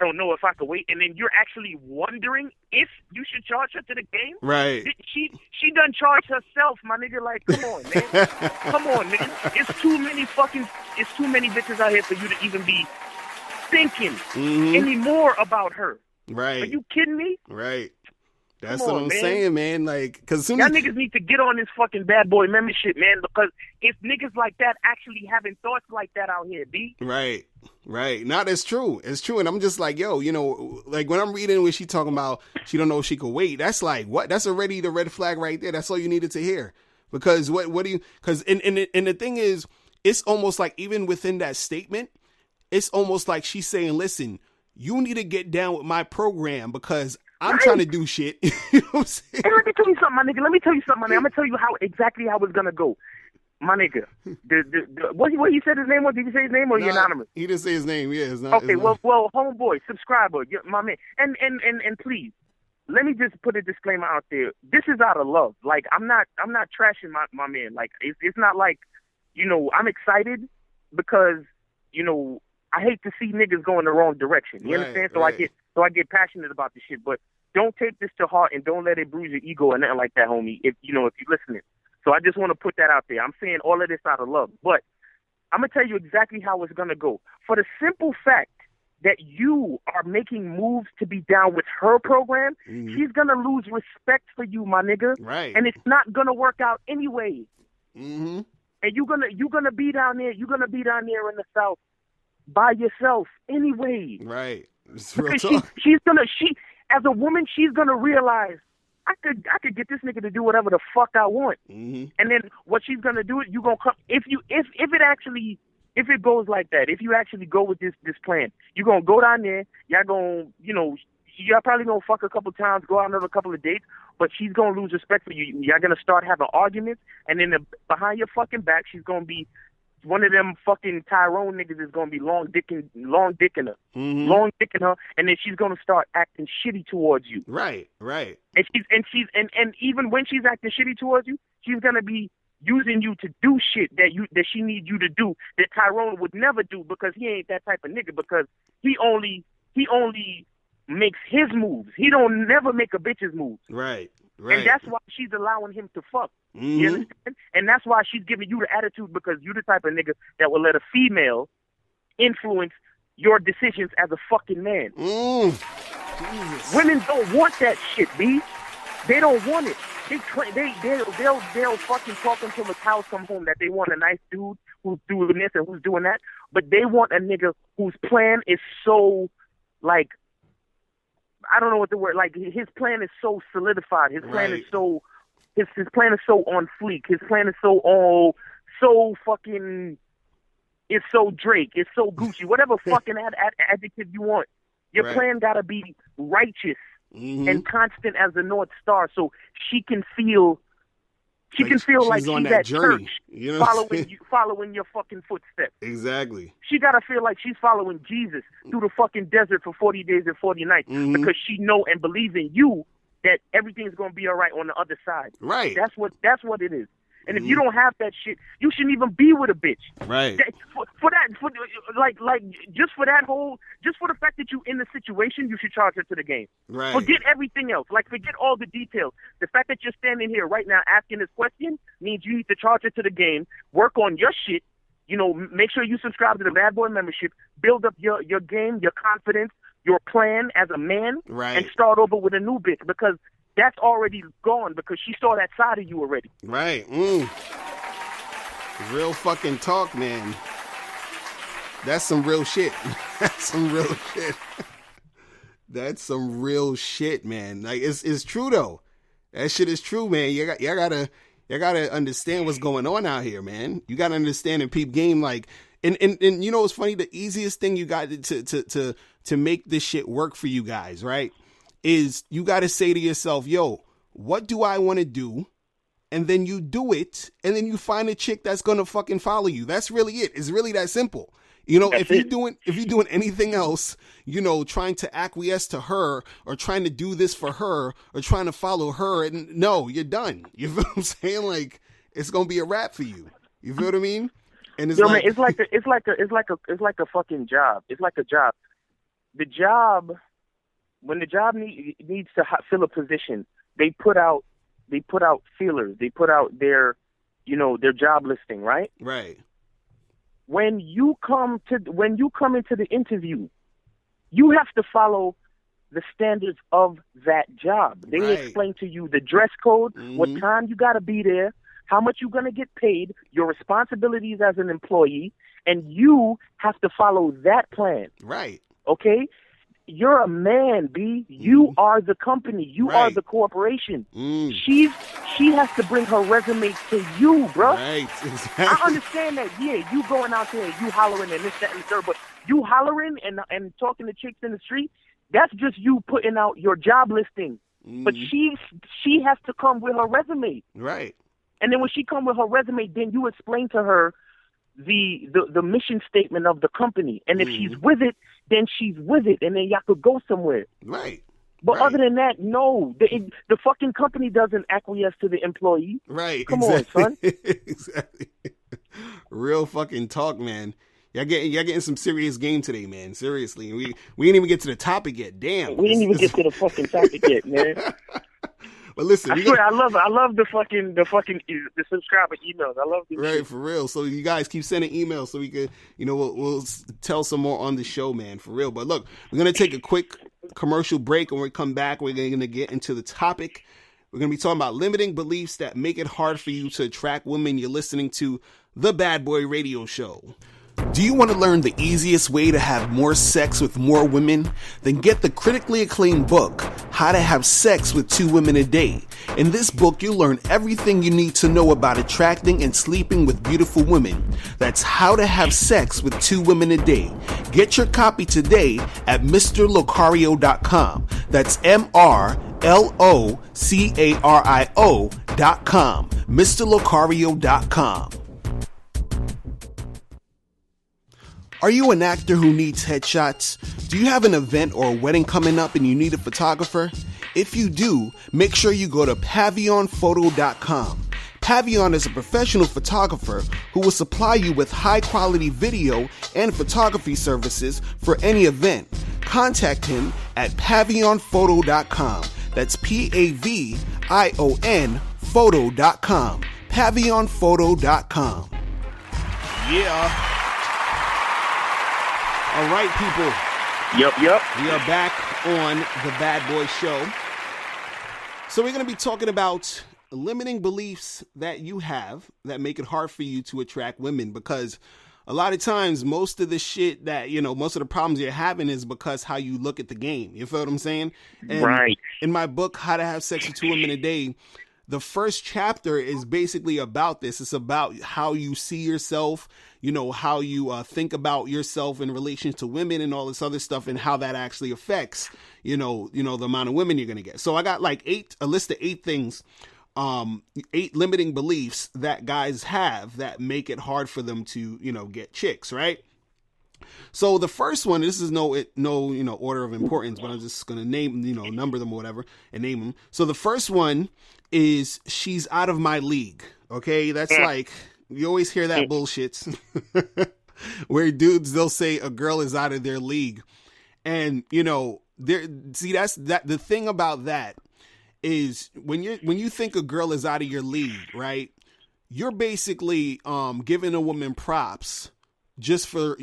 don't know if I could wait. And then you're actually wondering if you should charge her to the game. Right. She done charged herself, my nigga. Like, come on, man. Come on, man. It's too many bitches out here for you to even be thinking any more about her. Right. Are you kidding me? Right. That's what I'm saying, man. Like, because y'all niggas need to get on this fucking bad boy membership, man. Because if niggas like that actually having thoughts like that out here, B. Right. No, that's true. It's true. And I'm just like, yo, you know, like when I'm reading what she talking about, she don't know if she could wait. That's like, what? That's already the red flag right there. That's all you needed to hear. Because what do you? Because and the thing is, it's almost like even within that statement, it's almost like she's saying, listen, you need to get down with my program because I'm trying to do shit. You know what I'm saying? Hey, let me tell you something, my nigga. I'm gonna tell you exactly how it's gonna go, my nigga. What he said his name was? Did he say his name or he anonymous? He didn't say his name. Yeah, it's not. Okay, well, homeboy, subscriber, my man, and please, let me just put a disclaimer out there. This is out of love. Like I'm not trashing my man. Like it's not like, you know, I'm excited because, you know, I hate to see niggas go in the wrong direction. You understand? So I get passionate about this shit. But don't take this to heart and don't let it bruise your ego or nothing like that, homie. If you're listening. So I just want to put that out there. I'm saying all of this out of love. But I'm gonna tell you exactly how it's gonna go. For the simple fact that you are making moves to be down with her program, she's gonna lose respect for you, my nigga. Right. And it's not gonna work out anyway. Mm-hmm. And you're gonna be down there. You're gonna be down there in the South by yourself anyway. Right. It's because real talk. she as a woman, she's gonna realize I could get this nigga to do whatever the fuck I want. Mm-hmm. And then what she's gonna do is you gonna come if it goes like that, if you actually go with this plan, you're gonna go down there, y'all gonna, you know, y'all probably gonna fuck a couple times, go out on a couple of dates, but she's gonna lose respect for you. Y'all gonna start having arguments, and then behind your fucking back, she's gonna be one of them fucking Tyrone niggas is gonna be long dicking her, and then she's gonna start acting shitty towards you. Right. And even when she's acting shitty towards you, she's gonna be using you to do shit that she needs you to do that Tyrone would never do because he ain't that type of nigga, because he only makes his moves. He don't never make a bitch's moves. Right. And that's why she's allowing him to fuck. Mm-hmm. You understand? And that's why she's giving you the attitude, because you're the type of nigga that will let a female influence your decisions as a fucking man. Jesus. Women don't want that shit, B. They don't want it. They'll fucking talk until the cows come home that they want a nice dude who's doing this and who's doing that, but they want a nigga whose plan is so, like, I don't know what the word, like, his plan is so solidified. His plan is so, his plan is so on fleek. His plan is so fucking, it's so Drake, it's so Gucci, whatever fucking adjective you want. Your plan gotta be righteous and constant as the North Star, so she can feel like she's at journey, church, you know, following your fucking footsteps. Exactly. She gotta feel like she's following Jesus through the fucking desert for 40 days and 40 nights, because she know and believes in you that everything's gonna be all right on the other side. Right. That's what it is. And if you don't have that shit, you shouldn't even be with a bitch. Right. For the fact that you in the situation, you should charge her to the game. Right. Forget everything else. Like, forget all the details. The fact that you're standing here right now asking this question means you need to charge her to the game, work on your shit, you know, make sure you subscribe to the Bad Boy membership, build up your game, your confidence, your plan as a man, and start over with a new bitch, because that's already gone, because she saw that side of you already. Right. Real fucking talk, man. That's some real shit. That's some real shit. That's some real shit, man. Like, it's true though. That shit is true, man. You gotta understand what's going on out here, man. You gotta understand and peep game, like, and you know what's funny? The easiest thing you got to make this shit work for you guys, right, is you got to say to yourself, yo, what do I want to do? And then you do it, and then you find a chick that's going to fucking follow you. That's really it. It's really that simple. You know, if you're doing anything else, you know, trying to acquiesce to her or trying to do this for her or trying to follow her, and no, you're done. You feel what I'm saying? Like, it's going to be a wrap for you. You feel what I mean? And it's man, it's like a fucking job. It's like a job. The job, when the job needs to fill a position, they put out feelers. They put out their job listing, right? Right. When you come into the interview, you have to follow the standards of that job. They explain to you the dress code, what time you got to be there, how much you're going to get paid, your responsibilities as an employee, and you have to follow that plan. Right. Okay? You're a man, B. You are the company. You are the corporation. She has to bring her resume to you, bro. Right. Exactly. I understand that, yeah, you going out there and you hollering and this, that, and the third, but you hollering and talking to chicks in the street, that's just you putting out your job listing. But she has to come with her resume. Right. And then when she come with her resume, then you explain to her the mission statement of the company. And if she's with it, then she's with it. And then y'all could go somewhere. Right. But other than that, no. The fucking company doesn't acquiesce to the employee. Right. Come on, son. Exactly. Real fucking talk, man. Y'all getting some serious game today, man. Seriously. We didn't even get to the topic yet. Damn. We didn't even get to the fucking topic yet, man. But listen, I swear, I love the subscriber emails. I love these. Right, shit. for real. So you guys keep sending emails so we could, we'll tell some more on the show, man, for real. But look, we're gonna take a quick commercial break, and when we come back, we're gonna get into the topic. We're gonna be talking about limiting beliefs that make it hard for you to attract women. You're listening to the Bad Boy Radio Show. Do you want to learn the easiest way to have more sex with more women? Then get the critically acclaimed book, How to Have Sex with 2 Women a Day. In this book, you'll learn everything you need to know about attracting and sleeping with beautiful women. That's How to Have Sex with 2 Women a Day. Get your copy today at MrLocario.com. That's MrLocario.com. MrLocario.com. Are you an actor who needs headshots? Do you have an event or a wedding coming up and you need a photographer? If you do, make sure you go to PavionPhoto.com. Pavion is a professional photographer who will supply you with high-quality video and photography services for any event. Contact him at PavionPhoto.com. That's PAVION Photo.com. PavionPhoto.com. Yeah. All right, people. Yep. We are back on the Bad Boy Show. So we're going to be talking about limiting beliefs that you have that make it hard for you to attract women, because a lot of times most of the shit that, most of the problems you're having is because how you look at the game. You feel what I'm saying? And right. In my book, How to Have Sex with 2 Women a Day, the first chapter is basically about this. It's about how you see yourself, how you think about yourself in relation to women and all this other stuff, and how that actually affects, the amount of women you're going to get. So I got like a list of 8 things, 8 limiting beliefs that guys have that make it hard for them to, get chicks, right? So the first one, this is no order of importance, but I'm just going to name, number them or whatever and name them. So the first one is, she's out of my league. Okay. That's like, you always hear that bullshit where dudes, they'll say a girl is out of their league. And, that's the thing about that is when you think a girl is out of your league, right? You're basically, giving a woman props just for,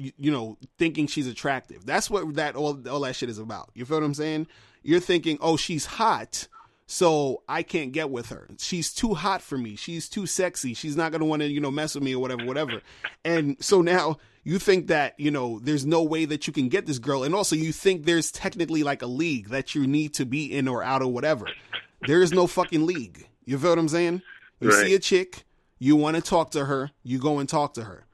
thinking she's attractive. That's what all that shit is about. You feel what I'm saying? You're thinking, oh, she's hot, so I can't get with her. She's too hot for me. She's too sexy. She's not going to want to, mess with me or whatever. And so now you think that, there's no way that you can get this girl. And also you think there's technically like a league that you need to be in or out or whatever. There is no fucking league. You feel what I'm saying? You see a chick, you want to talk to her, you go and talk to her.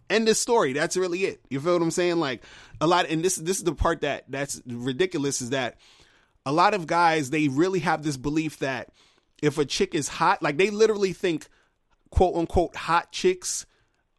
End of story. That's really it. You feel what I'm saying? Like a lot, and this is the part that's ridiculous, is that a lot of guys, they really have this belief that if a chick is hot, like they literally think, quote unquote, hot chicks,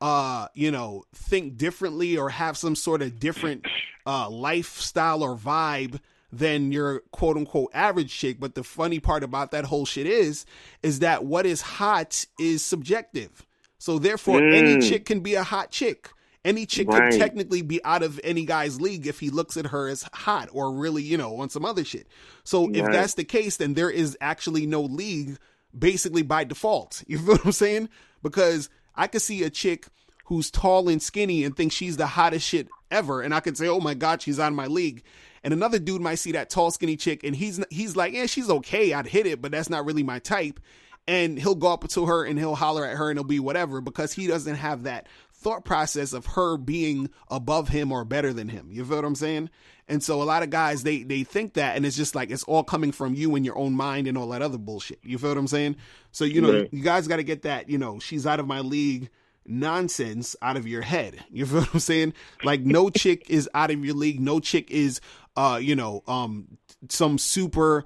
think differently or have some sort of different lifestyle or vibe than your quote unquote average chick. But the funny part about that whole shit is that what is hot is subjective. So therefore, any chick can be a hot chick. Any chick could technically be out of any guy's league if he looks at her as hot or really, on some other shit. So if that's the case, then there is actually no league basically by default. You feel what I'm saying? Because I could see a chick who's tall and skinny and think she's the hottest shit ever. And I could say, oh my God, she's out of my league. And another dude might see that tall, skinny chick, and he's like, yeah, she's okay. I'd hit it, but that's not really my type. And he'll go up to her and he'll holler at her and it'll be whatever, because he doesn't have that thought process of her being above him or better than him. You feel what I'm saying? And so a lot of guys, they think that, and it's just like, it's all coming from you and your own mind and all that other bullshit. You feel what I'm saying? So, you know, you guys got to get that, you know, she's out of my league nonsense out of your head. You feel what I'm saying? Like, no chick is out of your league. No chick is, some super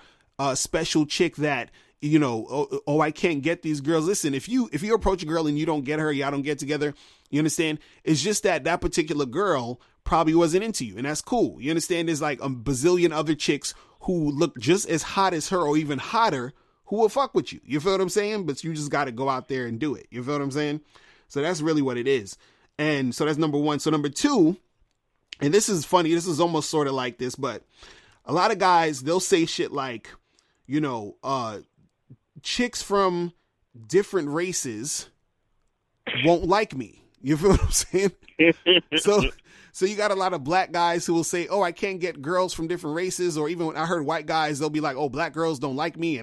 special chick that, you know, oh, I can't get these girls. Listen, if you approach a girl and you don't get her, y'all don't get together, you understand? It's just that particular girl probably wasn't into you, and that's cool. You understand? There's like a bazillion other chicks who look just as hot as her or even hotter who will fuck with you. You feel what I'm saying? But you just got to go out there and do it. You feel what I'm saying? So that's really what it is. And so that's number one. So number two, and this is funny, this is almost sort of like this, but a lot of guys, they'll say shit like, you know, chicks from different races won't like me. You feel what I'm saying? So you got a lot of black guys who will say, oh, I can't get girls from different races. Or even when I heard white guys, they'll be like, oh, black girls don't like me.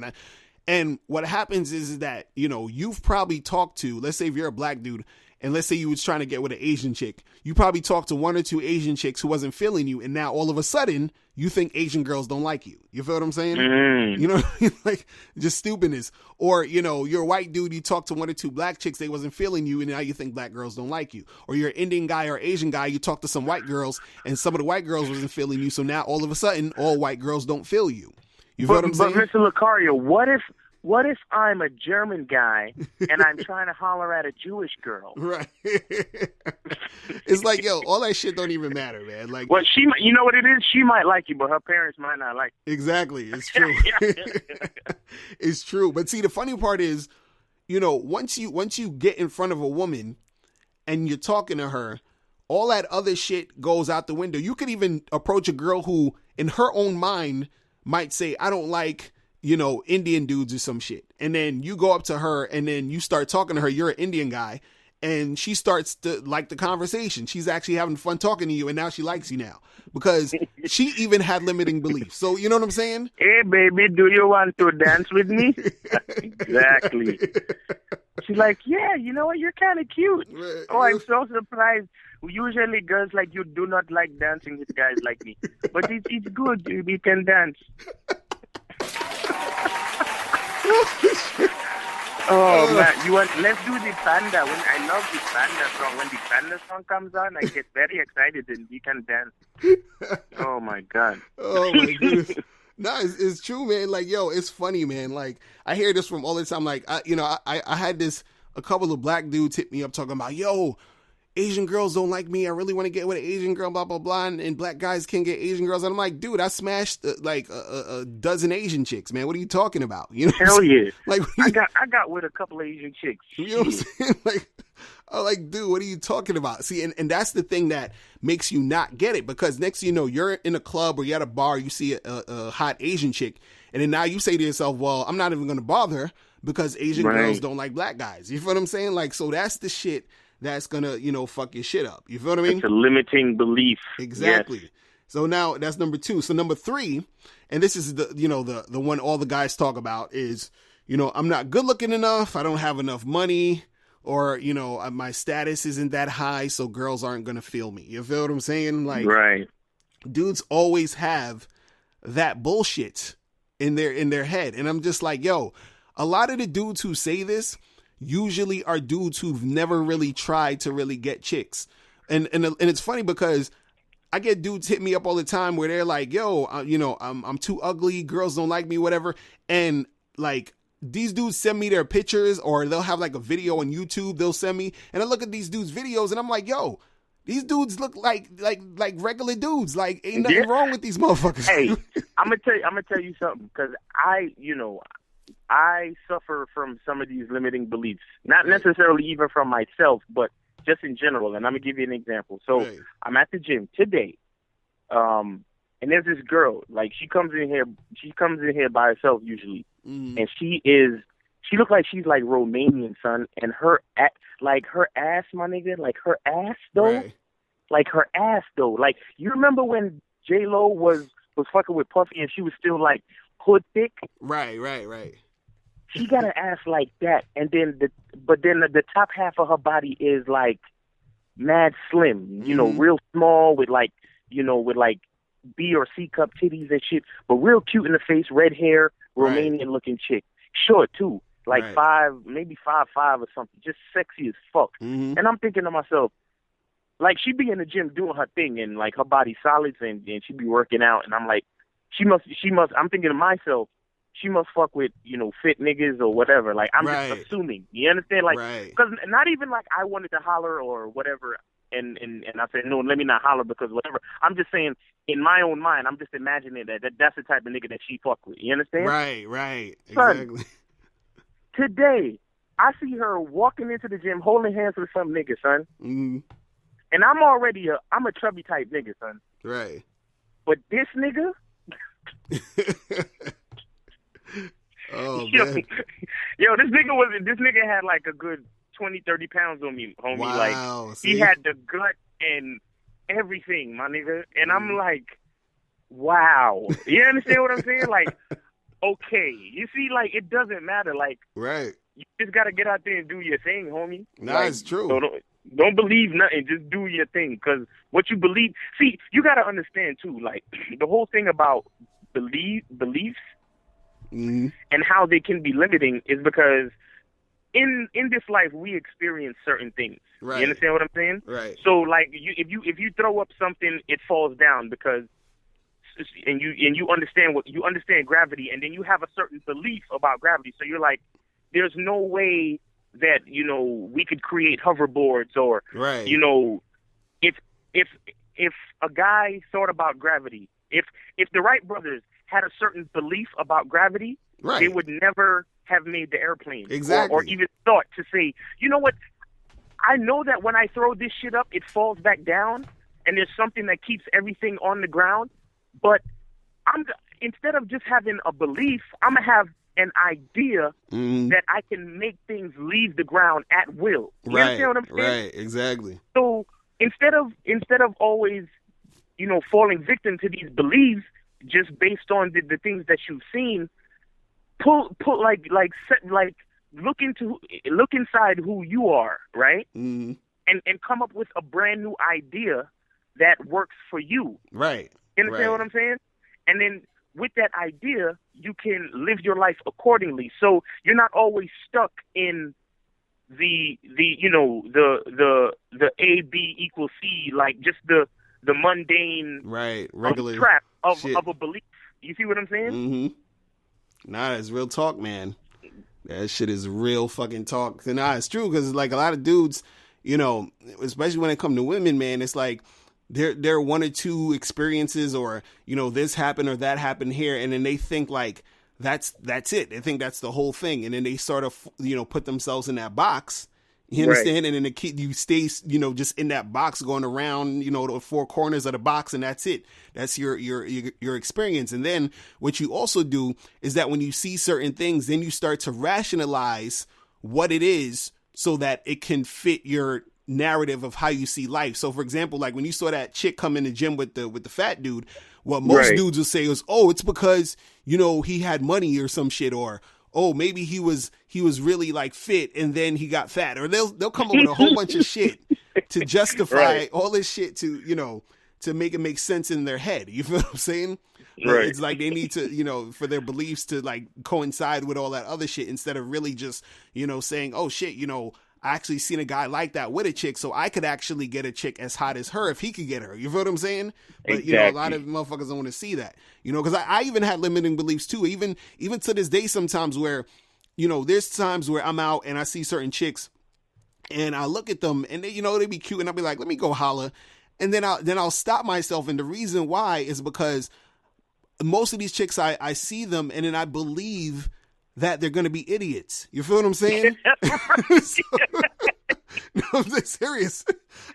And what happens is that, you know, you've probably talked to, let's say if you're a black dude, and let's say you was trying to get with an Asian chick, you probably talked to one or two Asian chicks who wasn't feeling you, and now all of a sudden you think Asian girls don't like you. You feel what I'm saying? You know, like, just stupidness. Or, you know, you're a white dude, you talk to one or two black chicks, they wasn't feeling you, and now you think black girls don't like you. Or you're an Indian guy or Asian guy, you talk to some white girls, and some of the white girls wasn't feeling you, so now all of a sudden all white girls don't feel you. You feel what I'm saying? But Mr. Lucario, what if I'm a German guy and I'm trying to holler at a Jewish girl? Right. It's like, yo, all that shit don't even matter, man. Like, well, you know what it is? She might like you, but her parents might not like you. Exactly. It's true. It's true. But see, the funny part is, you know, once you get in front of a woman and you're talking to her, all that other shit goes out the window. You could even approach a girl who, in her own mind, might say, I don't like, you know, Indian dudes or some shit. And then you go up to her and then you start talking to her. You're an Indian guy. And she starts to like the conversation. She's actually having fun talking to you. And now she likes you now because she even had limiting beliefs. So, you know what I'm saying? Hey, baby, do you want to dance with me? Exactly. She's like, yeah, you know what? You're kind of cute. Right. Oh, I'm so surprised. Usually girls like you do not like dancing with guys like me. But it's good. We can dance. Oh man, let's do the panda. I love the panda song. When the panda song comes on, I get very excited and we can dance. Oh my god. Oh my goodness. No, it's true, man. Like, yo, it's funny, man. Like, I hear this from all the time. Like, I had a couple of black dudes hit me up talking about, yo, Asian girls don't like me. I really want to get with an Asian girl, blah, blah, blah. And black guys can't get Asian girls. And I'm like, dude, I smashed like a dozen Asian chicks, man. What are you talking about? You know, hell yeah. Like, I got with a couple of Asian chicks. You know what I'm saying? Like, I'm like, dude, what are you talking about? See, and that's the thing that makes you not get it, because next thing you know, you're in a club or you're at a bar, you see a hot Asian chick, and then now you say to yourself, well, I'm not even going to bother because Asian girls don't like black guys. You feel what I'm saying? Like, so that's the shit that's gonna, you know, fuck your shit up. You feel what I mean? It's a limiting belief. Exactly. Yes. So now that's number two. So number three, and this is the, you know, the one all the guys talk about is, you know, I'm not good looking enough. I don't have enough money, or, you know, my status isn't that high, so girls aren't gonna feel me. You feel what I'm saying? Like, right. Dudes always have that bullshit in their head, and I'm just like, yo, a lot of the dudes who say this usually are dudes who've never really tried to really get chicks. And it's funny because I get dudes hit me up all the time where they're like, yo, you know, I'm too ugly, girls don't like me, whatever. And like, these dudes send me their pictures, or they'll have like a video on YouTube they'll send me, and I look at these dudes' videos and I'm like, yo, these dudes look like regular dudes. Like, ain't nothing wrong with these motherfuckers. Hey, I'm gonna tell you something, because I suffer from some of these limiting beliefs, not necessarily even from myself, but just in general. And I'm going to give you an example. So I'm at the gym today, and there's this girl, like, she comes in here by herself usually. And she looks like she's like Romanian, son. And her ass, my nigga, like her ass though, like you remember when J-Lo was was fucking with Puffy and she was still like hood thick. Right. She got an ass like that, and then the top half of her body is like mad slim, you know, real small with like B or C cup titties and shit, but real cute in the face, red hair, Romanian looking chick, short too, like 5'5" or something, just sexy as fuck. And I'm thinking to myself, like, she be in the gym doing her thing and like her body solids and she be working out, and I'm like, she must. I'm thinking to myself, she must fuck with, you know, fit niggas or whatever. Like, I'm just assuming. You understand? Like, because not even like I wanted to holler or whatever, and I said, no, let me not holler because whatever. I'm just saying, in my own mind, I'm just imagining that's the type of nigga that she fuck with. You understand? Right. Son, Exactly. Today, I see her walking into the gym holding hands with some nigga, son. And I'm a chubby type nigga, son. Right. But this nigga... Oh, yo, man. Yo, this nigga had like a good 20, 30 pounds on me, homie. Wow, like, see? he had the gut and everything, my nigga. And I'm like, wow. You understand what I'm saying? Like, okay. You see, like, it doesn't matter. Like, you just got to get out there and do your thing, homie. Nah, like, it's true. So don't believe nothing. Just do your thing. Because what you believe... See, you got to understand, too, like, the whole thing about beliefs and how they can be limiting is because in this life we experience certain things. Right. You understand what I'm saying? Right. So like if you throw up something, it falls down because and you understand gravity, and then you have a certain belief about gravity. So you're like, there's no way that, you know, we could create hoverboards or you know, if a guy thought about gravity, if the Wright brothers had a certain belief about gravity, they would never have made the airplane. Exactly. Or even thought to say, you know what, I know that when I throw this shit up, it falls back down, and there's something that keeps everything on the ground, but instead of just having a belief, I'm going to have an idea that I can make things leave the ground at will. You understand what I'm saying? Right, exactly. So instead of always, you know, falling victim to these beliefs just based on the things that you've seen, look inside who you are, right? And come up with a brand new idea that works for you. Right. You understand what I'm saying? And then with that idea, you can live your life accordingly. So you're not always stuck in the A, B equals C, like just the mundane regular trap of a belief. You see what I'm saying? Nah, it's real talk, man. That shit is real fucking talk. Nah, it's true, because like a lot of dudes, you know, especially when it comes to women, man, it's like there are one or two experiences, or, you know, this happened or that happened here, and then they think like that's it. They think that's the whole thing, and then they sort of, you know, put themselves in that box. You understand? And then you stay, you know, just in that box, going around, you know, the four corners of the box, and that's it. That's your experience. And then what you also do is that when you see certain things, then you start to rationalize what it is so that it can fit your narrative of how you see life. So, for example, like when you saw that chick come in the gym with the fat dude, what most dudes will say is, oh, it's because, you know, he had money or some shit, or, oh, maybe he was really like fit and then he got fat, or they'll come up with a whole bunch of shit to justify all this shit to, you know, to make it make sense in their head. You feel what I'm saying? But it's like they need to, you know, for their beliefs to like coincide with all that other shit, instead of really just, you know, saying, oh shit, you know, I actually seen a guy like that with a chick, so I could actually get a chick as hot as her if he could get her. You feel what I'm saying? But, you know, a lot of motherfuckers don't want to see that. You know, because I even had limiting beliefs too. Even to this day sometimes, where, you know, there's times where I'm out and I see certain chicks and I look at them and they, you know, they be cute and I'll be like, let me go holler. And then I'll stop myself. And the reason why is because most of these chicks, I see them and then I believe that they're going to be idiots. You feel what I'm saying? No, I'm serious.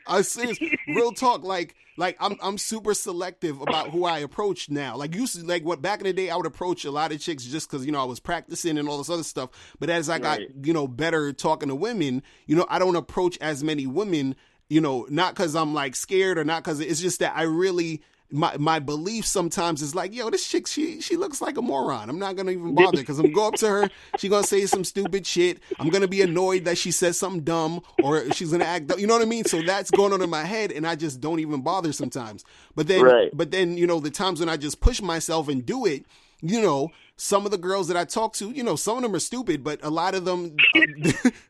I'm serious. Real talk. Like I'm super selective about who I approach now. Like what back in the day, I would approach a lot of chicks just because, you know, I was practicing and all this other stuff. But as I got, you know, better talking to women, you know, I don't approach as many women, you know, not because I'm like scared or not because it's just that I really my belief sometimes is like, yo, this chick, she looks like a moron. I'm not going to even bother because I'm going to go up to her. She's going to say some stupid shit. I'm going to be annoyed that she says something dumb or she's going to act dumb. You know what I mean? So that's going on in my head and I just don't even bother sometimes. But then, you know, the times when I just push myself and do it, you know, some of the girls that I talk to, you know, some of them are stupid, but a lot of them,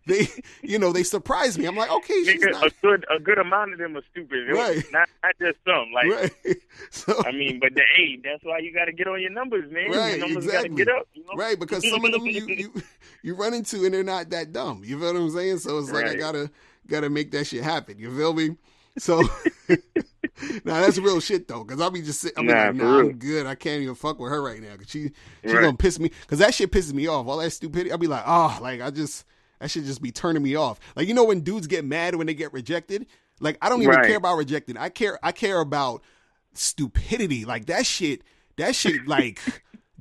they surprise me. I'm like, okay, she's not... a good amount of them are stupid. Right. Not just some. Like, right. So, I mean, but that's why you got to get on your numbers, man. Right, your numbers exactly. got to get up. You know? Right, because some of them you run into and they're not that dumb. You feel what I'm saying? So it's like I gotta make that shit happen. You feel me? So. Nah, that's real shit though, because I'll be just sitting. I'm good. I can't even fuck with her right now because she gonna piss me. Because that shit pisses me off. All that stupidity, I'll be like, that should just be turning me off. Like, you know when dudes get mad when they get rejected? Like, I don't even care about rejected. I care about stupidity. Like that shit. Like,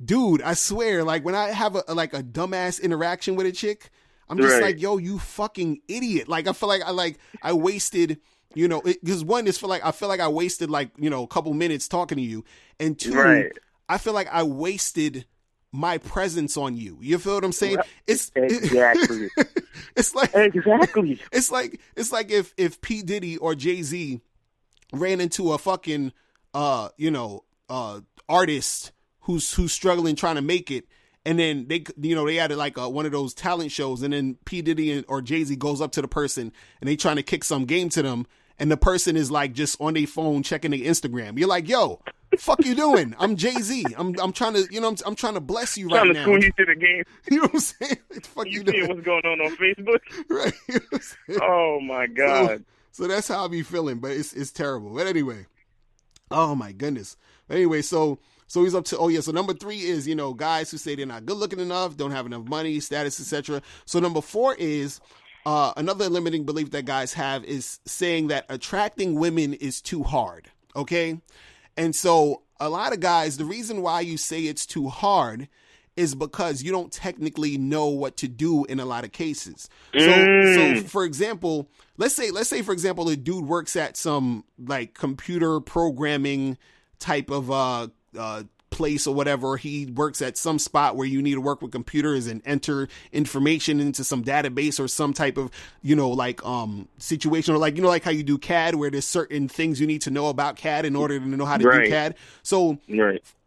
dude, I swear. Like when I have a dumbass interaction with a chick, I'm just like, yo, you fucking idiot. Like I feel like I wasted. You know, because one is I feel like I wasted like, you know, a couple minutes talking to you. And two, I feel like I wasted my presence on you. You feel what I'm saying? It's exactly. It's like exactly. It's like if P. Diddy or Jay-Z ran into a fucking artist who's struggling trying to make it. And then they had like one of those talent shows, and then P. Diddy or Jay-Z goes up to the person and they trying to kick some game to them, and the person is like just on their phone checking their Instagram. You're like, yo, fuck you doing? I'm Jay-Z. I'm trying to, you know, I'm trying to bless you right now. Trying to school you to the game. You know what I'm saying? What the fuck you doing? What's going on Facebook? Right. You know oh my God. So that's how I be feeling, but it's terrible. But anyway, oh my goodness. But anyway, so he's up to, so number 3 is, you know, guys who say they're not good looking enough, don't have enough money, status, etc. So number 4 is another limiting belief that guys have is saying that attracting women is too hard. Okay. And so a lot of guys, the reason why you say it's too hard is because you don't technically know what to do in a lot of cases. So for example, let's say for example, a dude works at some like computer programming type of place or whatever. He works at some spot where you need to work with computers and enter information into some database or some type of, you know, like situation, or like, you know, like how you do CAD, where there's certain things you need to know about CAD in order to know how to do CAD. So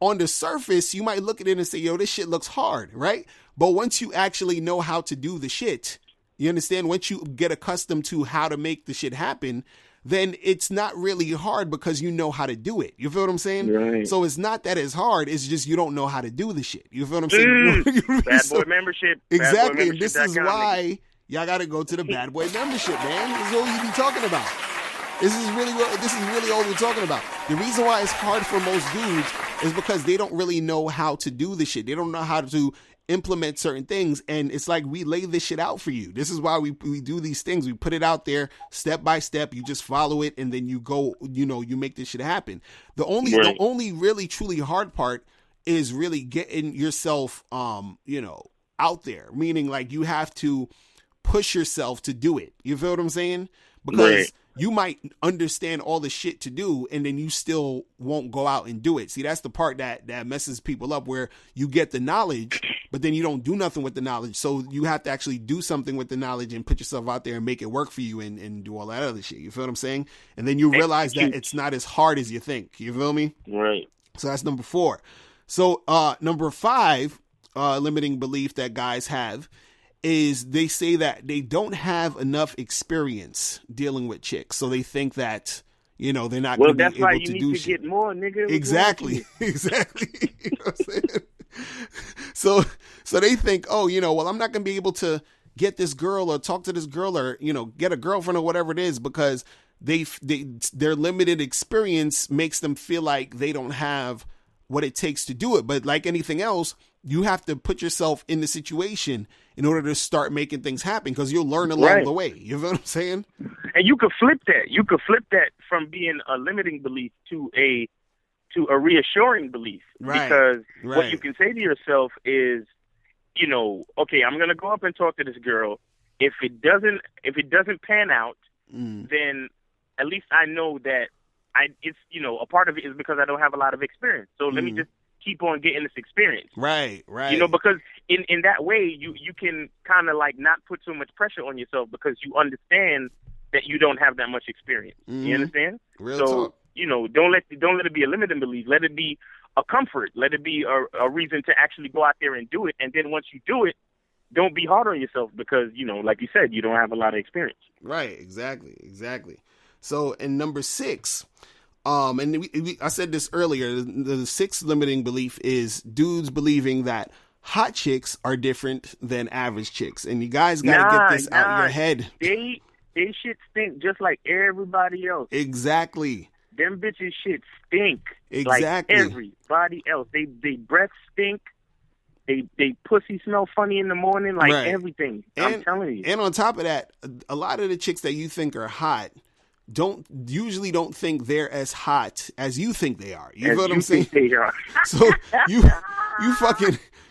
on the surface, you might look at it and say, yo, this shit looks hard, right? But once you actually know how to do the shit, you understand, once you get accustomed to how to make the shit happen, then it's not really hard because you know how to do it. You feel what I'm saying? Right. So it's not that it's hard. It's just you don't know how to do the shit. You feel what I'm saying? Bad Boy Membership. Exactly. And this is why y'all got to go to the Bad Boy Membership, man. This is all you be talking about. This is really all we're talking about. The reason why it's hard for most dudes is because they don't really know how to do the shit. They don't know how to implement certain things, and it's like we lay this shit out for you. This is why we do these things. We put it out there step by step. You just follow it, and then you go, you know, you make this shit happen. The only really truly hard part is really getting yourself out there, meaning like you have to push yourself to do it. You feel what I'm saying? Because you might understand all the shit to do, and then you still won't go out and do it. See, that's the part that messes people up, where you get the knowledge, but then you don't do nothing with the knowledge. So you have to actually do something with the knowledge and put yourself out there and make it work for you and do all that other shit. You feel what I'm saying? And then you realize that it's not as hard as you think. You feel me? Right. So that's number 4. So number 5, limiting belief that guys have is they say that they don't have enough experience dealing with chicks. So they think that, you know, they're not going to be able to do shit. Well, that's why you need to get more, nigga. Exactly. Exactly. You know what I'm saying? So they think, oh, you know, well, I'm not going to be able to get this girl or talk to this girl or, you know, get a girlfriend or whatever it is, because their limited experience makes them feel like they don't have what it takes to do it. But like anything else, you have to put yourself in the situation in order to start making things happen, because you'll learn along the way. You know what I'm saying? And you could flip that. You could flip that from being a limiting belief to a reassuring belief. Right. Because what you can say to yourself is, you know, okay, I'm going to go up and talk to this girl. If it doesn't pan out, then at least I know that it's, a part of it is because I don't have a lot of experience. So let me just keep on getting this experience. Right. Because in that way, you can kind of like not put so much pressure on yourself because you understand that you don't have that much experience. You understand? Real talk. Don't let it be a limiting belief. Let it be a comfort. Let it be a reason to actually go out there and do it. And then once you do it, don't be hard on yourself because, like you said, you don't have a lot of experience. Right. Exactly. So in number 6, and I said this earlier, the 6th limiting belief is dudes believing that hot chicks are different than average chicks. And you guys got to get this out of your head. They shit stink just like everybody else. Exactly. Them bitches shit stink. Exactly. Like everybody else. They breath stink. They pussy smell funny in the morning. Like everything. I'm telling you. And on top of that, a lot of the chicks that you think are hot don't think they're as hot as you think they are. You know what I'm saying? They are. So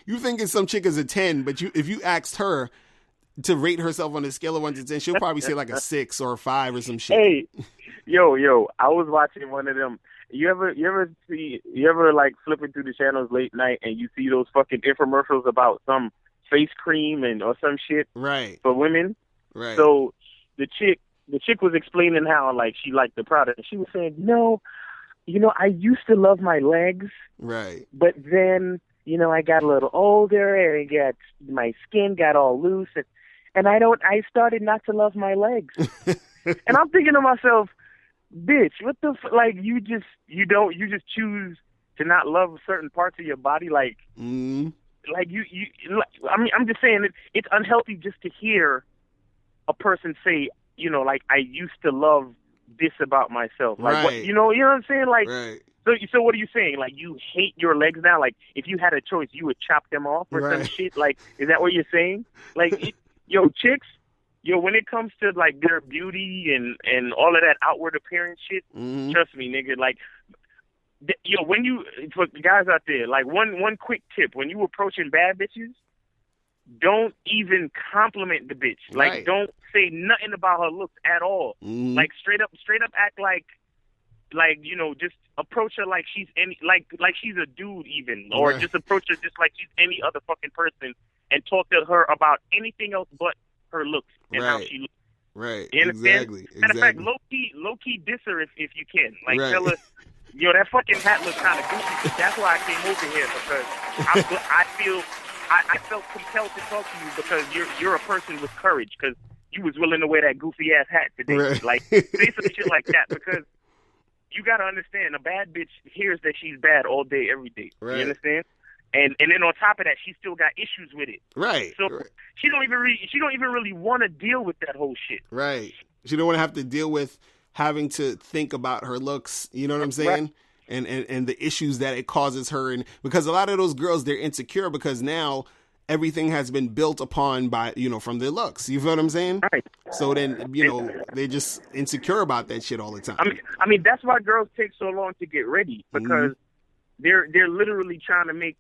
you thinking some chick is a 10, but if you asked her to rate herself on a scale of 1 to 10, she'll probably say like a 6 or a 5 or some shit. Hey, yo, I was watching one of them. You ever like flipping through the channels late night and you see those fucking infomercials about some face cream or some shit for women? Right. So the chick was explaining how like she liked the product, and she was saying, no, I used to love my legs, right? But then I got a little older and my skin got all loose, and I started not to love my legs. And I'm thinking to myself, bitch, what the like you just choose to not love certain parts of your body, like like you I mean, I'm just saying it's unhealthy just to hear a person say, like, I used to love this about myself. Like, what, you know what I'm saying? Like, so what are you saying? Like, you hate your legs now? Like, if you had a choice, you would chop them off or some shit? Like, is that what you're saying? Like, chicks, when it comes to, like, their beauty and all of that outward appearance shit, trust me, nigga, like, when you, for the guys out there, like, one quick tip, when you approaching bad bitches, don't even compliment the bitch. Like, don't say nothing about her looks at all. Like, straight up act like, just approach her like she's like she's a dude even, or just approach her just like she's any other fucking person, and talk to her about anything else but her looks and how she looks. Right. You understand? Exactly. Matter of fact, low key diss her if you can. Like, tell her, that fucking hat looks kind of goofy. That's why I came over here, because I felt compelled to talk to you because you're a person with courage, because you was willing to wear that goofy ass hat today. Like, say some shit like that, because you gotta understand, a bad bitch hears that she's bad all day, every day. You understand? And then on top of that, she still got issues with it. Right. So she don't even really want to deal with that whole shit. Right. She don't want to have to deal with having to think about her looks. You know what I'm saying? And the issues that it causes her, and because a lot of those girls, they're insecure because now everything has been built upon by, from their looks. You feel what I'm saying? Right. So then, they're just insecure about that shit all the time. I mean, that's why girls take so long to get ready, because they're literally trying to make,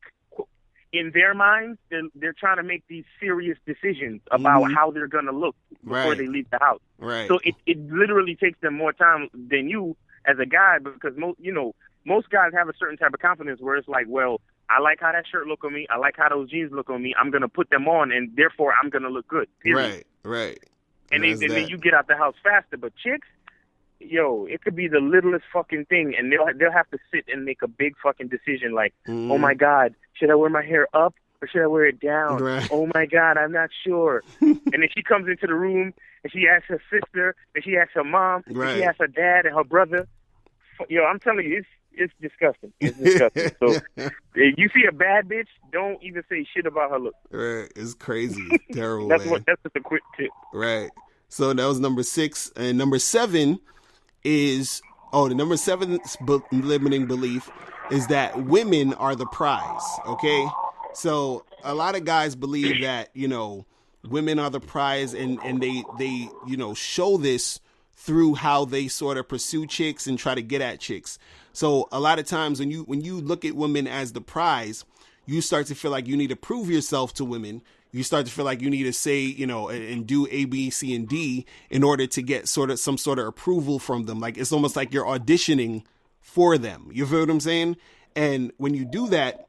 in their minds, they're trying to make these serious decisions about how they're gonna look before they leave the house. Right. So it literally takes them more time than you as a guy, because most guys have a certain type of confidence where it's like, well, I like how that shirt look on me. I like how those jeans look on me. I'm going to put them on, and therefore I'm going to look good. Period. Right. And then you get out the house faster. But chicks, it could be the littlest fucking thing, and they'll have to sit and make a big fucking decision like, oh, my God, should I wear my hair up or should I wear it down? Right. Oh, my God, I'm not sure. And then she comes into the room, and she asks her sister, and she asks her mom, and she asks her dad and her brother. I'm telling you, it's disgusting. It's disgusting. So if you see a bad bitch, don't even say shit about her look. Right. It's crazy. It's terrible. That's just a quick tip. Right. So that was number 6. And number 7 is, the number 7 limiting belief is that women are the prize. Okay. So a lot of guys believe that, women are the prize, and they show this through how they sort of pursue chicks and try to get at chicks. So a lot of times when you look at women as the prize, you start to feel like you need to prove yourself to women. You start to feel like you need to say, you know, and do A, B, C, and D in order to get some sort of approval from them. Like, it's almost like you're auditioning for them. You feel what I'm saying? And when you do that,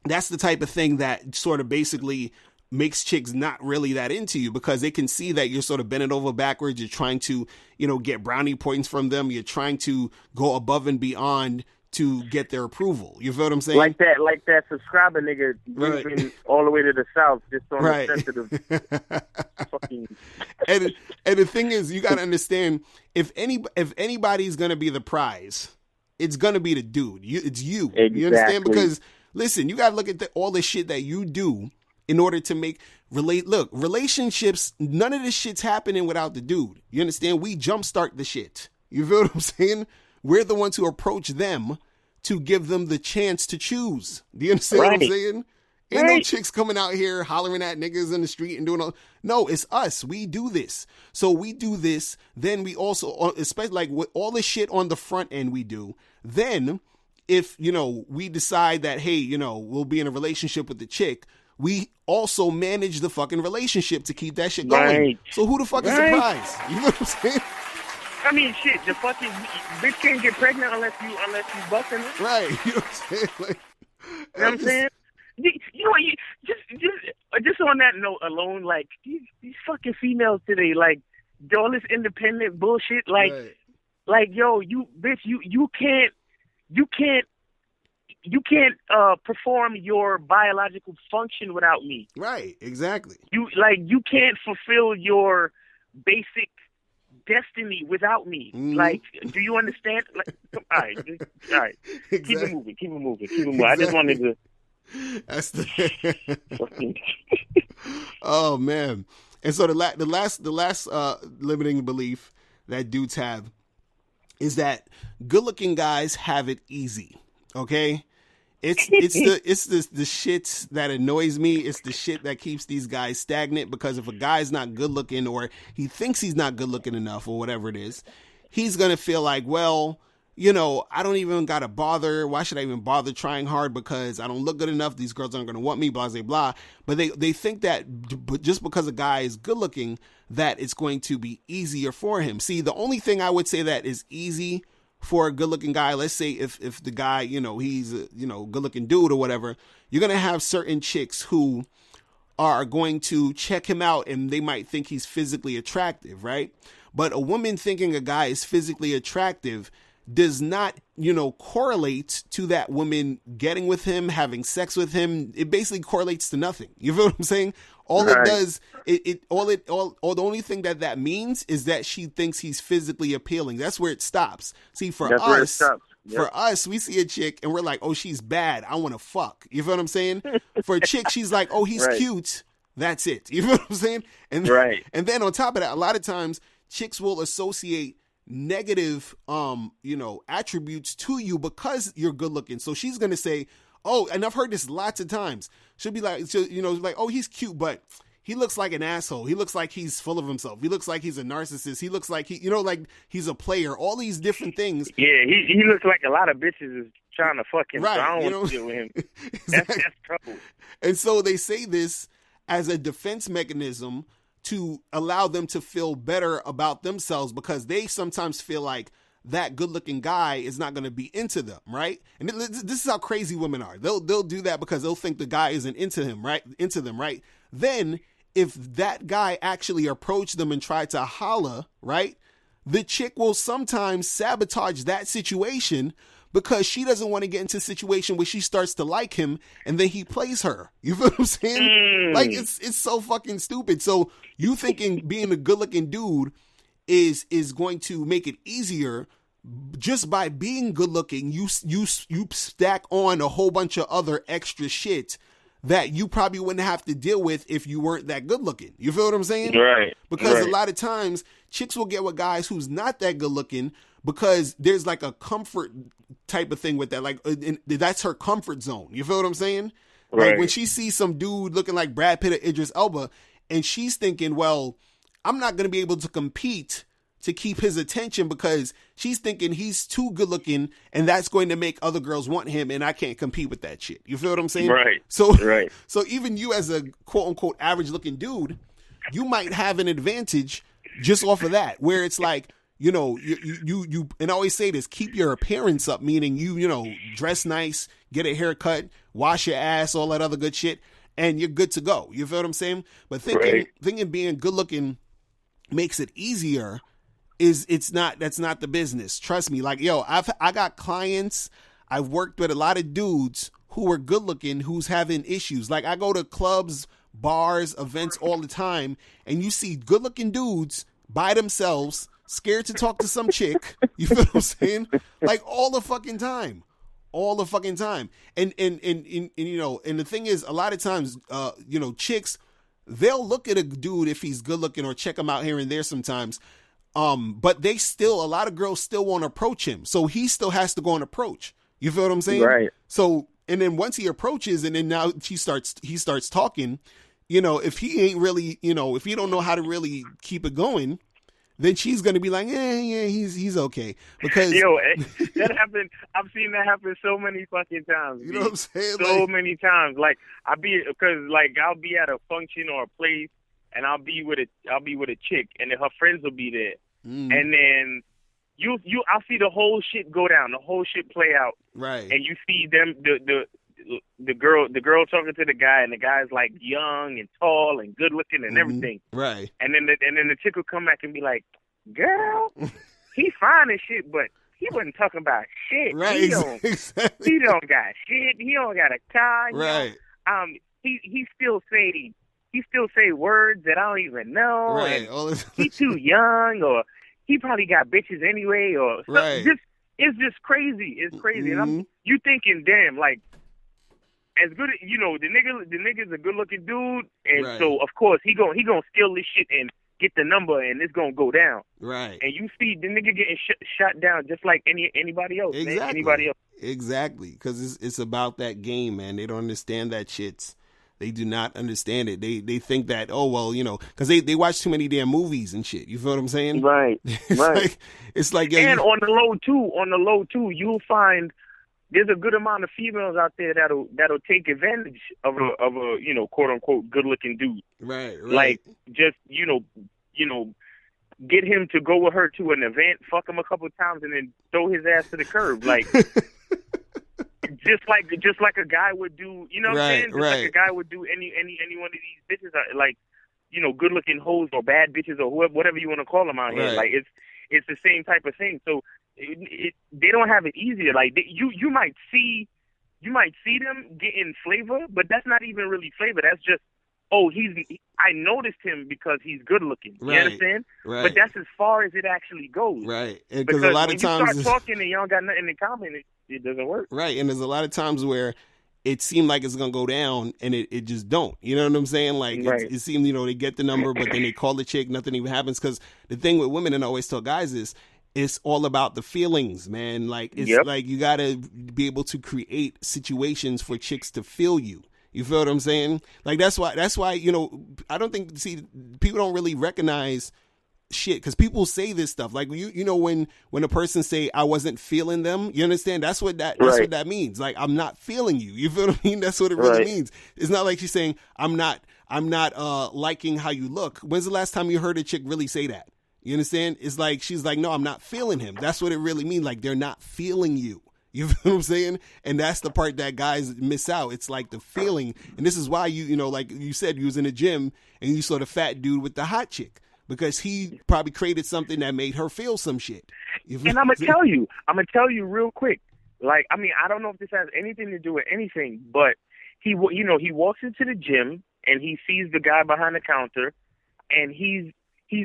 that's the type of thing that sort of basically makes chicks not really that into you, because they can see that you're sort of bending over backwards. You're trying to, you know, get brownie points from them. You're trying to go above and beyond to get their approval. You feel what I'm saying? Like that subscriber nigga moving all the way to the south just on the sensitive fucking. And the thing is, you got to understand, if anybody's gonna be the prize, it's gonna be the dude. It's you. Exactly. You understand? Because listen, you got to look at all the shit that you do in order to make relationships. None of this shit's happening without the dude. You understand? We jumpstart the shit. You feel what I'm saying? We're the ones who approach them to give them the chance to choose. Do you understand what I'm saying? Ain't no chicks coming out here hollering at niggas in the street and doing all. No, it's us. We do this. So we do this. Then we also, especially like with all the shit on the front end we do. Then if, you know, we decide that, hey, you know, we'll be in a relationship with the chick, we also manage the fucking relationship to keep that shit going. Right. So who the fuck is the prize? You know what I'm saying? I mean, shit, the fucking bitch can't get pregnant unless you busting it. Right. You know what I'm saying? Like, you know what I'm saying? You know, just on that note alone, like, these fucking females today, like, all this independent bullshit, like, yo, you bitch, you can't perform your biological function without me. Right, exactly. You can't fulfill your basic destiny without me. Like, do you understand? Like, all right. Exactly. Keep it moving. Exactly. I just wanted to. That's the. Oh man! And so the last limiting belief that dudes have is that good-looking guys have it easy. Okay. It's the shit that annoys me. It's the shit that keeps these guys stagnant, because if a guy's not good looking, or he thinks he's not good looking enough, or whatever it is, he's going to feel like, well, you know, I don't even got to bother. Why should I even bother trying hard? Because I don't look good enough. These girls aren't going to want me, blah, blah, blah. But they think that just because a guy is good looking, that it's going to be easier for him. See, the only thing I would say that is easy for a good-looking guy, let's say if the guy, you know, he's a, you know, good-looking dude or whatever, you're going to have certain chicks who are going to check him out and they might think he's physically attractive, right? But a woman thinking a guy is physically attractive does not, you know, correlate to that woman getting with him, having sex with him. It basically correlates to nothing. You feel what I'm saying? All it does, the only thing that means is that she thinks he's physically appealing. That's where it stops. See, for us, we see a chick and we're like, oh, she's bad. I want to fuck. You feel what I'm saying? For a chick, she's like, oh, he's cute. That's it. You feel what I'm saying? And then on top of that, a lot of times chicks will associate negative, you know, attributes to you because you're good looking. So she's going to say, oh, and I've heard this lots of times. She'll be like, you know, like, oh, he's cute, but he looks like an asshole. He looks like he's full of himself. He looks like he's a narcissist. He looks like you know, like he's a player. All these different things. Yeah, he looks like a lot of bitches is trying to fuck him. Right, so I don't want to deal with him. Exactly. That's trouble. And so they say this as a defense mechanism to allow them to feel better about themselves, because they sometimes feel like that good-looking guy is not going to be into them, right? And this is how crazy women are. They'll do that because they'll think the guy isn't into them, right? Then if that guy actually approached them and tried to holla, right, the chick will sometimes sabotage that situation because she doesn't want to get into a situation where she starts to like him and then he plays her. You feel what I'm saying? Like, it's so fucking stupid. So you thinking being a good-looking dude is going to make it easier just by being good looking. You stack on a whole bunch of other extra shit that you probably wouldn't have to deal with if you weren't that good looking. You feel what I'm saying? Right. Because a lot of times chicks will get with guys who's not that good looking because there's like a comfort type of thing with that. Like, that's her comfort zone. You feel what I'm saying? Right. Like when she sees some dude looking like Brad Pitt or Idris Elba and she's thinking, well, I'm not going to be able to compete to keep his attention because she's thinking he's too good looking and that's going to make other girls want him and I can't compete with that shit. You feel what I'm saying? Right. So, right. So even you as a quote unquote average looking dude, you might have an advantage just off of that, where it's like, you know, you and I always say this, keep your appearance up, meaning you know, dress nice, get a haircut, wash your ass, all that other good shit, and you're good to go. You feel what I'm saying? But thinking being good looking makes it easier that's not the business. Trust me. Like, yo, I got clients, I've worked with a lot of dudes who are good looking, who's having issues. Like, I go to clubs, bars, events all the time, and you see good looking dudes by themselves, scared to talk to some chick. You feel what I'm saying? Like, all the fucking time. And you know, and the thing is, a lot of times, you know, chicks, they'll look at a dude if he's good looking or check him out here and there sometimes. But a lot of girls still won't approach him. So he still has to go and approach. You feel what I'm saying? Right. So, and then once he approaches and then now he starts talking, you know, if he ain't really, you know, if he don't know how to really keep it going, then she's gonna be like, yeah, he's okay. Because that happened. I've seen that happen so many fucking times. You know what I'm saying? So many times. Like I'll be at a function or a place, and I'll be with a chick, and then her friends will be there, and then I'll see the whole shit go down, the whole shit play out, right? And you see them the girl talking to the guy, and the guy's like young and tall and good looking and everything, right? And then the chick will come back and be like, "Girl, he fine as shit, but he wasn't talking about shit. Right? He don't got shit. He don't got a car. Right? He still say words that I don't even know. Right? He too young, or he probably got bitches anyway, or right? It's just crazy. It's crazy. And you thinking, damn, like, as good, you know, the nigga's a good looking dude, and right. So of course he gonna steal this shit and get the number, and it's gonna go down. Right. And you see the nigga getting shot down just like anybody else. Exactly. Man. Anybody else. Exactly. Because it's about that game, man. They don't understand that shit. They do not understand it. They think that, oh, well, you know, because they watch too many damn movies and shit. You feel what I'm saying? Right. It's like yeah, and on the low too, you'll find there's a good amount of females out there that'll take advantage of a you know, quote unquote good looking dude. Right. Like, just you know, get him to go with her to an event, fuck him a couple of times, and then throw his ass to the curb. Like, just like a guy would do. You know what I'm saying? Just like a guy would do any one of these bitches, like, you know, good looking hoes or bad bitches or whatever you want to call them out here. Like, it's the same type of thing. So they don't have it easier. Like, you might see them getting flavor, but that's not even really flavor. That's just, I noticed him because he's good looking. You understand? Right. But that's as far as it actually goes. Right. Because a lot of times you start talking and you don't got nothing in common, it doesn't work. Right. And there's a lot of times where it seemed like it's gonna go down and it just don't. You know what I'm saying? Like, it seemed, you know, they get the number, but then they call the chick, nothing even happens. Because the thing with women, and I always tell guys, is it's all about the feelings, man. Like, it's like you gotta be able to create situations for chicks to feel you. You feel what I'm saying? Like, that's why, you know, I don't think, people don't really recognize shit, because people say this stuff. Like, you know, when a person say, I wasn't feeling them, you understand? That's what that means. Like, I'm not feeling you. You feel what I mean? That's what it really means. It's not like she's saying, I'm not liking how you look. When's the last time you heard a chick really say that? You understand? It's like, she's like, no, I'm not feeling him. That's what it really means. Like, they're not feeling you. You feel what I'm saying? And that's the part that guys miss out. It's like the feeling. And this is why you know, like you said, you was in the gym and you saw the fat dude with the hot chick, because he probably created something that made her feel some shit. And I'm going to tell you real quick. Like, I mean, I don't know if this has anything to do with anything, but he walks into the gym and he sees the guy behind the counter, and he's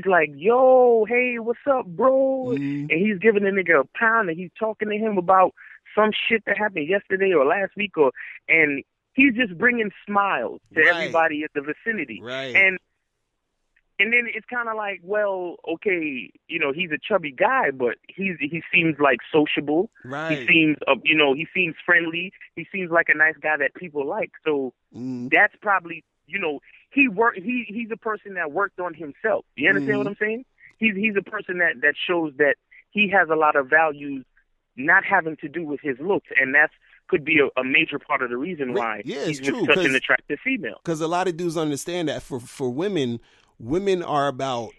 like, yo, hey, what's up, bro? And he's giving the nigga a pound, and he's talking to him about some shit that happened yesterday or last week, and he's just bringing smiles to everybody in the vicinity. Right. And then it's kind of like, well, okay, you know, he's a chubby guy, but he seems like sociable. Right. He seems, you know, he seems friendly. He seems like a nice guy that people like. So that's probably, you know, he's a person that worked on himself. You understand what I'm saying? he's a person that shows that he has a lot of values not having to do with his looks, and that's could be a major part of the reason why he's true, such an attractive female. Because a lot of dudes understand that for women are about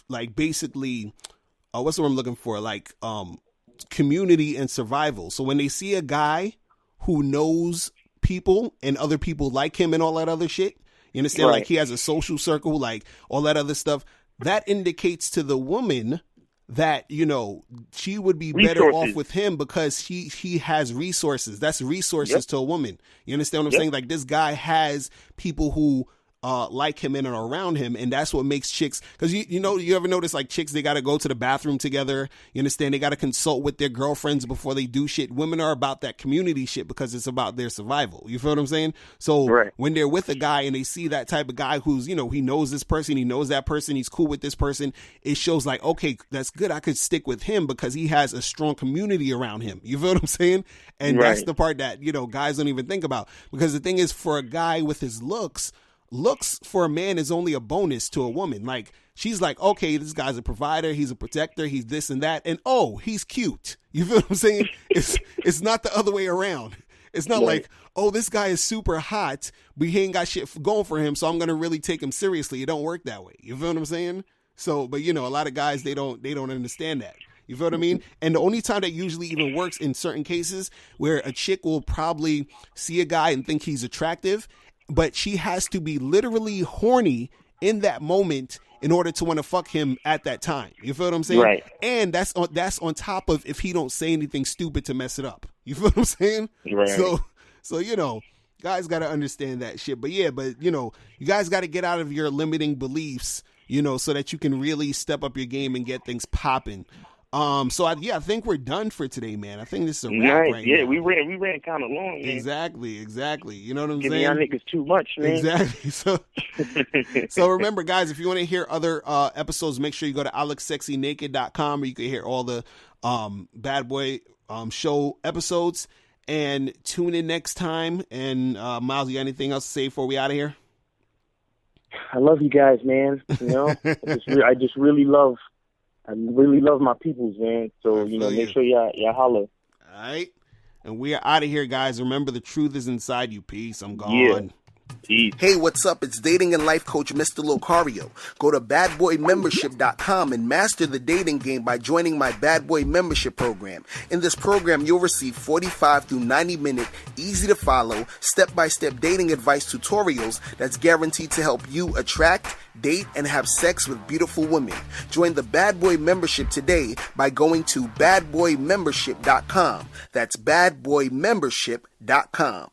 like basically what's the word I'm looking for, like community and survival. So when they see a guy who knows people and other people like him and all that other shit, you understand, like he has a social circle, like all that other stuff, that indicates to the woman that, you know, she would be better off with him because he has resources. That's resources to a woman. You understand what I'm saying? Like, this guy has people who like him in and around him, and that's what makes chicks, because you know, you ever notice like chicks, they got to go to the bathroom together, you understand, they got to consult with their girlfriends before they do shit. Women are about that community shit because it's about their survival. You feel what I'm saying? So when they're with a guy and they see that type of guy who's, you know, he knows this person, he knows that person, he's cool with this person, it shows like, okay, that's good, I could stick with him because he has a strong community around him. You feel what I'm saying? And that's the part that, you know, guys don't even think about, because the thing is, for a guy with his looks for a man is only a bonus to a woman. Like, she's like, okay, this guy's a provider, he's a protector, he's this and that, and oh, he's cute. You feel what I'm saying? It's not the other way around. It's not like, oh, this guy is super hot, but he ain't got shit going for him, so I'm gonna really take him seriously. It don't work that way. You feel what I'm saying? So, but you know, a lot of guys, they don't understand that. You feel what I mean? And the only time that usually even works in certain cases where a chick will probably see a guy and think he's attractive, but she has to be literally horny in that moment in order to want to fuck him at that time. You feel what I'm saying? Right. And that's on top of if he don't say anything stupid to mess it up. You feel what I'm saying? Right. So you know, guys got to understand that shit. But yeah, you know, you guys got to get out of your limiting beliefs, you know, so that you can really step up your game and get things popping. So I think we're done for today, man. I think this is a wrap right now. We ran kind of long, man. Exactly. You know what I'm saying? Giving y'all niggas too much, man. Exactly. So remember, guys, if you want to hear other episodes, make sure you go to alexsexynaked.com, where you can hear all the Bad Boy show episodes, and tune in next time. And Miles, you got anything else to say before we out of here? I love you guys, man. You know, I really love my peoples, man. So, you know, make sure y'all holler. All right. And we are out of here, guys. Remember, the truth is inside you. Peace. I'm gone. Yeah. Peace. Hey, what's up? It's dating and life coach Mr. Locario. Go to badboymembership.com and master the dating game by joining my Bad Boy membership program. In this program, you'll receive 45 through 90-minute, easy-to-follow, step-by-step dating advice tutorials that's guaranteed to help you attract, date, and have sex with beautiful women. Join the Bad Boy membership today by going to badboymembership.com. That's badboymembership.com.